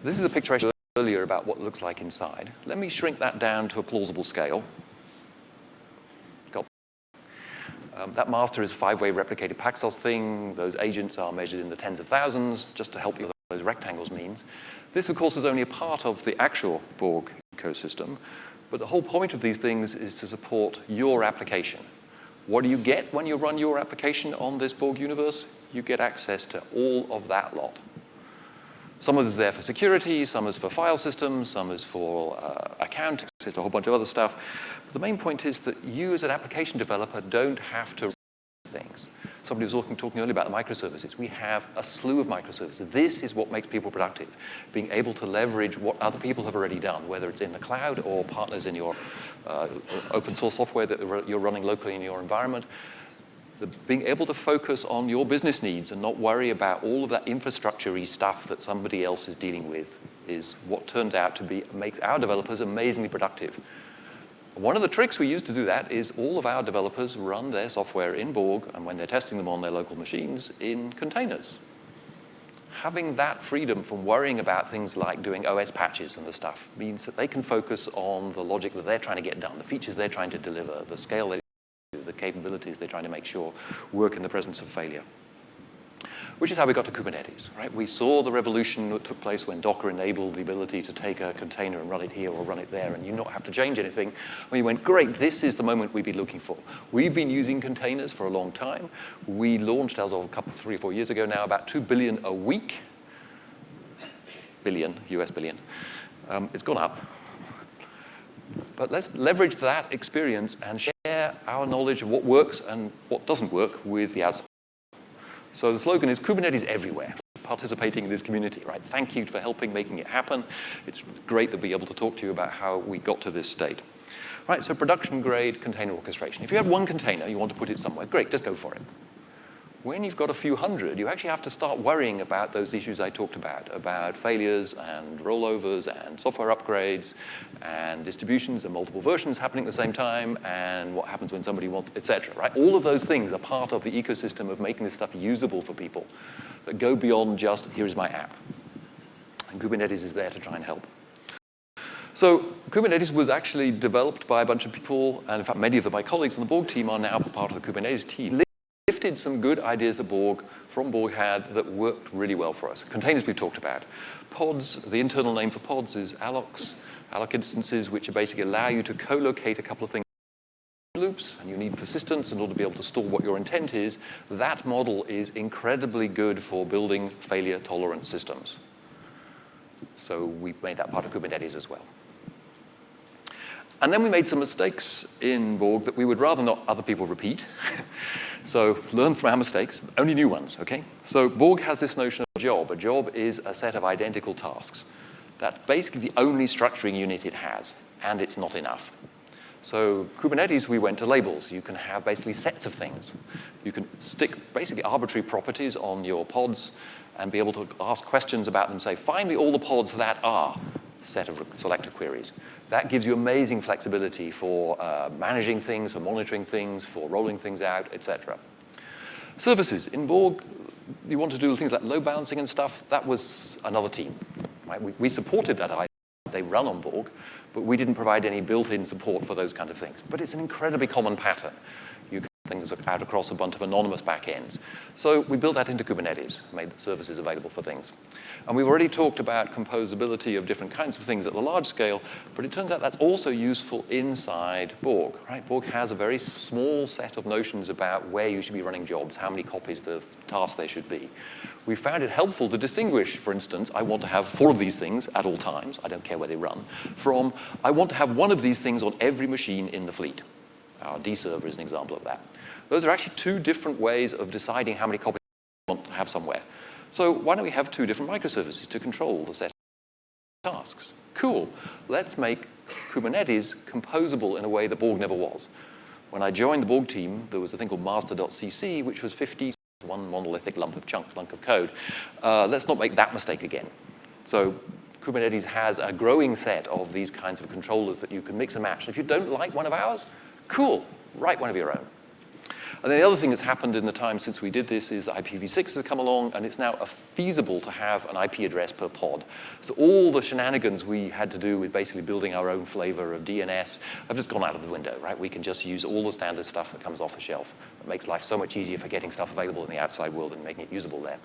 This is a picture I showed earlier about what it looks like inside. Let me shrink that down to a plausible scale. That master is a 5-way replicated Paxos thing. Those agents are measured in the tens of thousands, just to help you with those rectangles means. This, of course, is only a part of the actual Borg ecosystem. But the whole point of these things is to support your application. What do you get when you run your application on this Borg universe? You get access to all of that lot. Some of it is there for security, some is for file systems, some is for accounting, a whole bunch of other stuff. But the main point is that you as an application developer don't have to things. Somebody was talking earlier about the microservices. We have a slew of microservices. This is what makes people productive, being able to leverage what other people have already done, whether it's in the cloud or partners in your open source software that you're running locally in your environment. Being able to focus on your business needs and not worry about all of that infrastructure-y stuff that somebody else is dealing with is what turned out to be, makes our developers amazingly productive. One of the tricks we use to do that is all of our developers run their software in Borg, and when they're testing them on their local machines, in containers. Having that freedom from worrying about things like doing OS patches and the stuff means that they can focus on the logic that they're trying to get done, the features they're trying to deliver, the scale they do, the capabilities they're trying to make sure work in the presence of failure. Which is how we got to Kubernetes, right? We saw the revolution that took place when Docker enabled the ability to take a container and run it here or run it there and you not have to change anything. We went, great, this is the moment we've been looking for. We've been using containers for a long time. We launched, as of 3 or 4 years ago now, about 2 billion a week. Billion, US billion. It's gone up. But let's leverage that experience and share our knowledge of what works and what doesn't work with the outside. So the slogan is Kubernetes everywhere, participating in this community, right? Thank you for helping making it happen. It's great to be able to talk to you about how we got to this state. Right, so production grade container orchestration. If you have one container, you want to put it somewhere, great, just go for it. When you've got a few hundred, you actually have to start worrying about those issues I talked about failures and rollovers and software upgrades and distributions and multiple versions happening at the same time and what happens when somebody wants, et cetera, right? All of those things are part of the ecosystem of making this stuff usable for people that go beyond just, here is my app. And Kubernetes is there to try and help. So Kubernetes was actually developed by a bunch of people, and in fact, many of my colleagues on the Borg team are now part of the Kubernetes team. Lifted some good ideas that Borg had that worked really well for us. Containers we've talked about. Pods, the internal name for pods is alloc instances, which basically allow you to co-locate a couple of things loops, and you need persistence in order to be able to store what your intent is. That model is incredibly good for building failure-tolerant systems. So we've made that part of Kubernetes as well. And then we made some mistakes in Borg that we would rather not other people repeat. So learn from our mistakes, only new ones, okay? So Borg has this notion of a job. A job is a set of identical tasks. That's basically the only structuring unit it has, and it's not enough. So Kubernetes, we went to labels. You can have basically sets of things. You can stick basically arbitrary properties on your pods and be able to ask questions about them, say, find me all the pods that are set of selector queries. That gives you amazing flexibility for managing things, for monitoring things, for rolling things out, etc. Services. In Borg, you want to do things like load balancing and stuff. That was another team. Right? We supported that idea. They run on Borg, but we didn't provide any built-in support for those kinds of things. But it's an incredibly common pattern. You can things out across a bunch of anonymous backends. So we built that into Kubernetes, made the services available for things. And we've already talked about composability of different kinds of things at the large scale, but it turns out that's also useful inside Borg, right? Borg has a very small set of notions about where you should be running jobs, how many copies of tasks there should be. We found it helpful to distinguish, for instance, I want to have 4 of these things at all times, I don't care where they run, from I want to have 1 of these things on every machine in the fleet. Our D server is an example of that. Those are actually 2 different ways of deciding how many copies you want to have somewhere. So why don't we have 2 different microservices to control the set of tasks? Cool. Let's make Kubernetes composable in a way that Borg never was. When I joined the Borg team, there was a thing called master.cc, which was 51 monolithic lump of code. Let's not make that mistake again. So Kubernetes has a growing set of these kinds of controllers that you can mix and match. If you don't like one of ours, cool, write one of your own. And then the other thing that's happened in the time since we did this is that IPv6 has come along, and it's now feasible to have an IP address per pod. So all the shenanigans we had to do with basically building our own flavor of DNS have just gone out of the window, right? We can just use all the standard stuff that comes off the shelf. It makes life so much easier for getting stuff available in the outside world and making it usable there.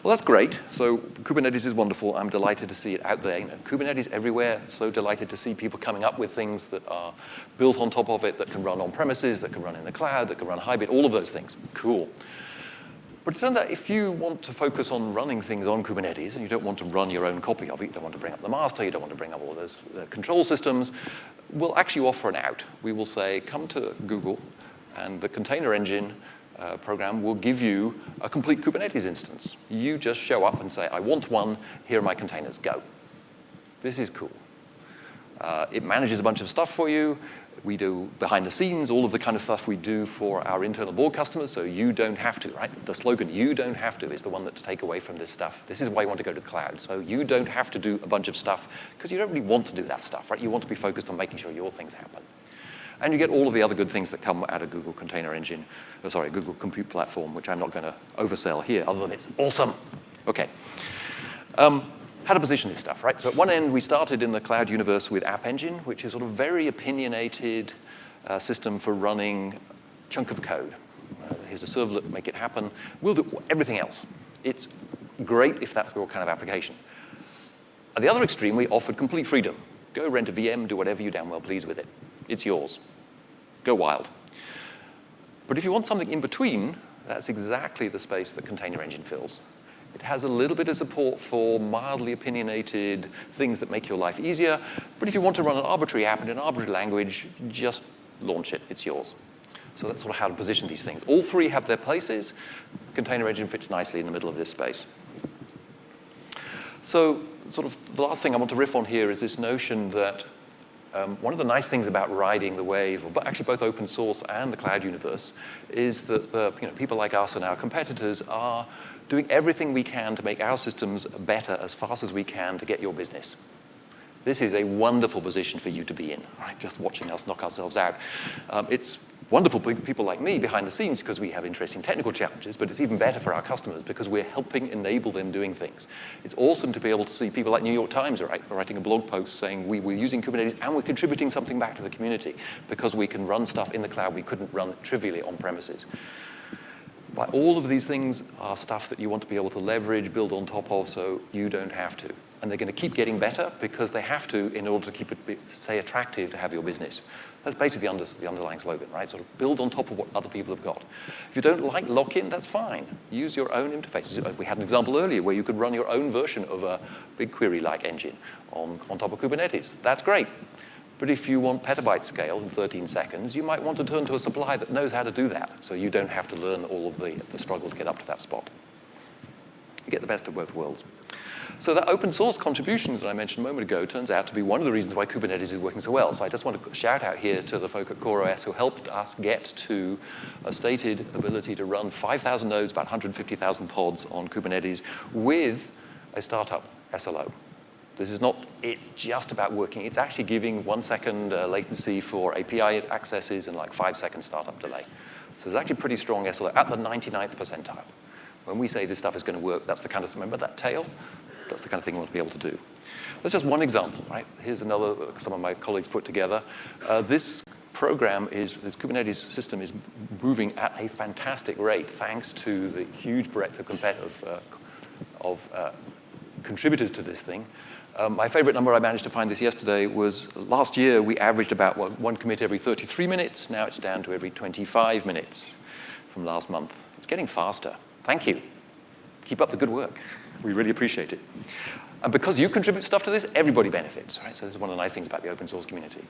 Well, that's great. So Kubernetes is wonderful. I'm delighted to see it out there. You know, Kubernetes everywhere. So delighted to see people coming up with things that are built on top of it, that can run on premises, that can run in the cloud, that can run hybrid, all of those things. Cool. But it turns out if you want to focus on running things on Kubernetes and you don't want to run your own copy of it, you don't want to bring up the master, you don't want to bring up all those control systems, we'll actually offer an out. We will say, come to Google, and the container engine program will give you a complete Kubernetes instance. You just show up and say, I want one, here are my containers, go. This is cool. It manages a bunch of stuff for you. We do behind the scenes all of the kind of stuff we do for our internal Borg customers, so you don't have to, right? The slogan, you don't have to, is the one that to take away from this stuff. This is why you want to go to the cloud. So you don't have to do a bunch of stuff because you don't really want to do that stuff, right? You want to be focused on making sure your things happen. And you get all of the other good things that come out of Google Container Engine, Google Compute Platform, which I'm not going to oversell here, other than it's awesome. Okay. How to position this stuff, right? So at one end, we started in the cloud universe with App Engine, which is sort of very opinionated system for running a chunk of code. Here's a servlet, make it happen. We'll do everything else. It's great if that's your kind of application. At the other extreme, we offered complete freedom. Go rent a VM, do whatever you damn well please with it. It's yours. Go wild. But if you want something in between, that's exactly the space that Container Engine fills. It has a little bit of support for mildly opinionated things that make your life easier. But if you want to run an arbitrary app in an arbitrary language, just launch it. It's yours. So that's sort of how to position these things. All three have their places. Container Engine fits nicely in the middle of this space. So sort of the last thing I want to riff on here is this notion that one of the nice things about riding the wave, but actually both open source and the cloud universe, is that people like us and our competitors are doing everything we can to make our systems better as fast as we can to get your business. This is a wonderful position for you to be in, right? Just watching us knock ourselves out. It's wonderful for people like me behind the scenes because we have interesting technical challenges, but it's even better for our customers because we're helping enable them doing things. It's awesome to be able to see people like New York Times writing a blog post saying we're using Kubernetes and we're contributing something back to the community because we can run stuff in the cloud we couldn't run trivially on premises. But all of these things are stuff that you want to be able to leverage, build on top of, so you don't have to. And they're going to keep getting better because they have to in order to keep it, stay attractive to have your business. That's basically the underlying slogan, right? Sort of build on top of what other people have got. If you don't like lock-in, that's fine. Use your own interfaces. We had an example earlier where you could run your own version of a BigQuery-like engine on top of Kubernetes. That's great. But if you want petabyte scale in 13 seconds, you might want to turn to a supply that knows how to do that, so you don't have to learn all of the struggle to get up to that spot. You get the best of both worlds. So that open source contribution that I mentioned a moment ago turns out to be one of the reasons why Kubernetes is working so well. So I just want to shout out here to the folk at CoreOS who helped us get to a stated ability to run 5,000 nodes, about 150,000 pods on Kubernetes with a startup SLO. This is not, it's just about working. It's actually giving 1 second latency for API accesses and like 5 second startup delay. So it's actually pretty strong SLO at the 99th percentile. When we say this stuff is going to work, that's the kind of, remember that tail? That's the kind of thing we want to be able to do. That's just one example, right? Here's another, some of my colleagues put together. This Kubernetes system is moving at a fantastic rate thanks to the huge breadth of contributors to this thing. My favorite number I managed to find this yesterday was last year we averaged about one commit every 33 minutes. Now it's down to every 25 minutes from last month. It's getting faster. Thank you. Keep up the good work. We really appreciate it. And because you contribute stuff to this, everybody benefits, right? So this is one of the nice things about the open source community.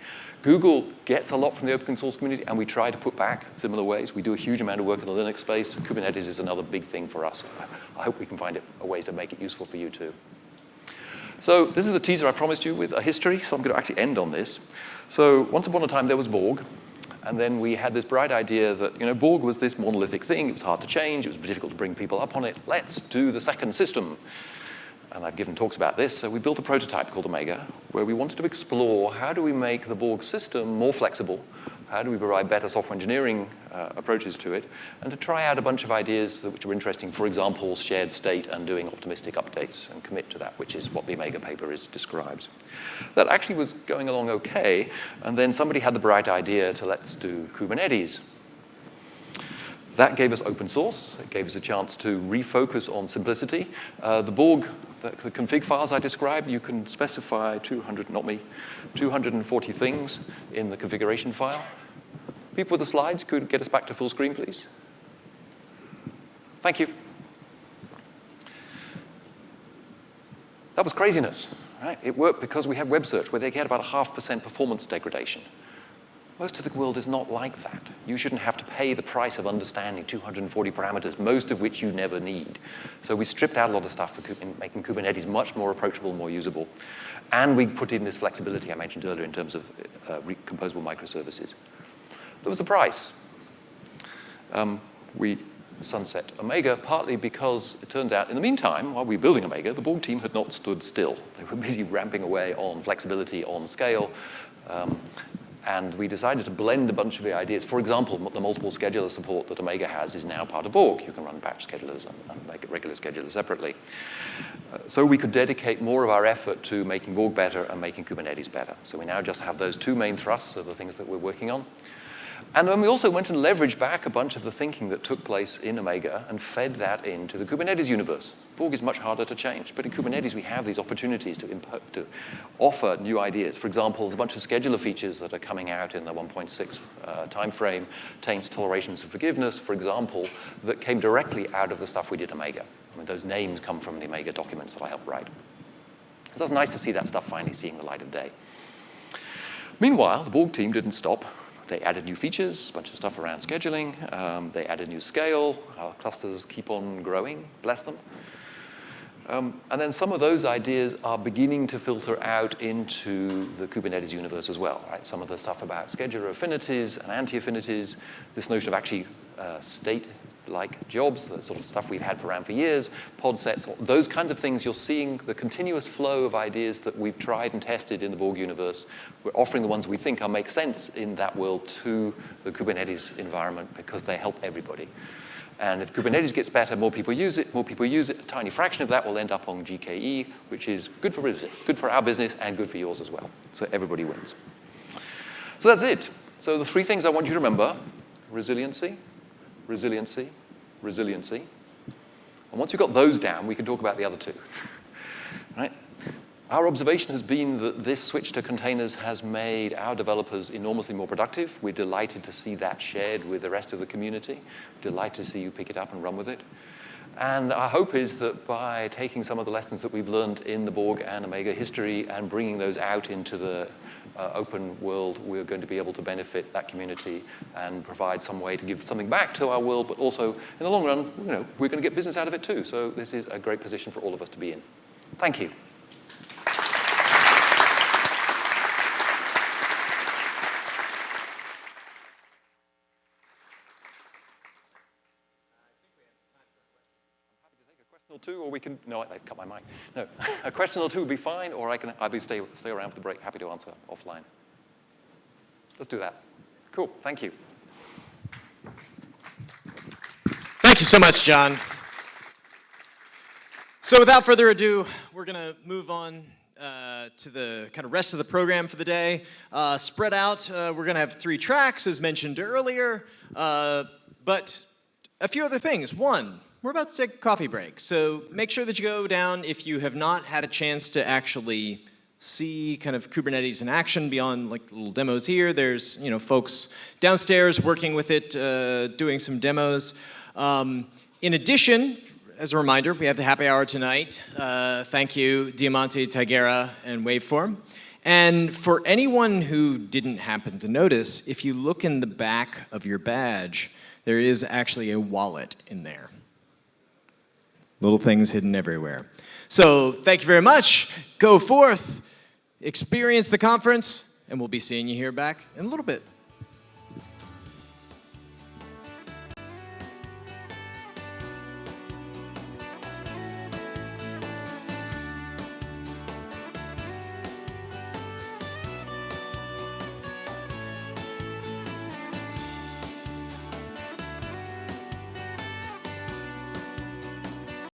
Google gets a lot from the open source community, and we try to put back similar ways. We do a huge amount of work in the Linux space. Kubernetes is another big thing for us. I hope we can find ways to make it useful for you too. So this is the teaser I promised you with a history, so I'm going to actually end on this. So once upon a time, there was Borg. And then we had this bright idea that, Borg was this monolithic thing. It was hard to change. It was difficult to bring people up on it. Let's do the second system. And I've given talks about this. So we built a prototype called Omega, where we wanted to explore how do we make the Borg system more flexible, how do we provide better software engineering approaches to it, and to try out a bunch of ideas which were interesting, for example, shared state and doing optimistic updates and commit to that, which is what the Omega paper describes. That actually was going along okay, and then somebody had the bright idea to let's do Kubernetes. That gave us open source. It gave us a chance to refocus on simplicity. The Borg, the config files I described, you can specify 240 things in the configuration file. People with the slides could get us back to full screen, please. Thank you. was craziness, right? It worked because we had web search, where they had about a 0.5% performance degradation. Most of the world is not like that. You shouldn't have to pay the price of understanding 240 parameters, most of which you never need. So we stripped out a lot of stuff for making Kubernetes much more approachable, more usable. And we put in this flexibility I mentioned earlier in terms of composable microservices. There was a price. We sunset Omega, partly because it turns out in the meantime, while we were building Omega, the Borg team had not stood still. They were busy ramping away on flexibility, on scale. And we decided to blend a bunch of the ideas. For example, the multiple scheduler support that Omega has is now part of Borg. You can run batch schedulers and make it regular schedulers separately. So we could dedicate more of our effort to making Borg better and making Kubernetes better. So we now just have those two main thrusts of the things that we're working on. And then we also went and leveraged back a bunch of the thinking that took place in Omega and fed that into the Kubernetes universe. Borg is much harder to change, but in Kubernetes we have these opportunities to offer new ideas. For example, there's a bunch of scheduler features that are coming out in the 1.6 timeframe, taints, tolerations, and forgiveness, for example, that came directly out of the stuff we did in Omega. I mean, those names come from the Omega documents that I helped write. So it's nice to see that stuff finally seeing the light of day. Meanwhile, the Borg team didn't stop. They added new features, a bunch of stuff around scheduling. They added new scale. Our clusters keep on growing, bless them. And then some of those ideas are beginning to filter out into the Kubernetes universe as well, right? Some of the stuff about scheduler affinities and anti-affinities, this notion of actually state-like jobs, the sort of stuff we've had around for years, pod sets, those kinds of things. You're seeing the continuous flow of ideas that we've tried and tested in the Borg universe. We're offering the ones we think make sense in that world to the Kubernetes environment because they help everybody. And if Kubernetes gets better, more people use it, a tiny fraction of that will end up on GKE, which is good for business, good for our business, and good for yours as well. So everybody wins. So that's it. So the three things I want you to remember: resiliency, resiliency, resiliency. And once you've got those down, we can talk about the other two. Right? Our observation has been that this switch to containers has made our developers enormously more productive. We're delighted to see that shared with the rest of the community. Delighted to see you pick it up and run with it. And our hope is that by taking some of the lessons that we've learned in the Borg and Omega history and bringing those out into the open world, we're going to be able to benefit that community and provide some way to give something back to our world, but also, in the long run, we're going to get business out of it too. So this is a great position for all of us to be in. Thank you. Two, or we can, no, I've cut my mic. No, a question or two would be fine, or I'll be stay around for the break, happy to answer offline. Let's do that. Cool, thank you. Thank you so much, John. So without further ado, we're going to move on to the kind of rest of the program for the day. Spread out, we're going to have 3 tracks, as mentioned earlier, but a few other things. One, we're about to take a coffee break, so make sure that you go down if you have not had a chance to actually see kind of Kubernetes in action beyond like little demos here. There's folks downstairs working with it, doing some demos. In addition, as a reminder, we have the happy hour tonight. Thank you, Diamante, Tigera, and Waveform. And for anyone who didn't happen to notice, if you look in the back of your badge, there is actually a wallet in there. Little things hidden everywhere. So thank you very much. Go forth, experience the conference, and we'll be seeing you here back in a little bit.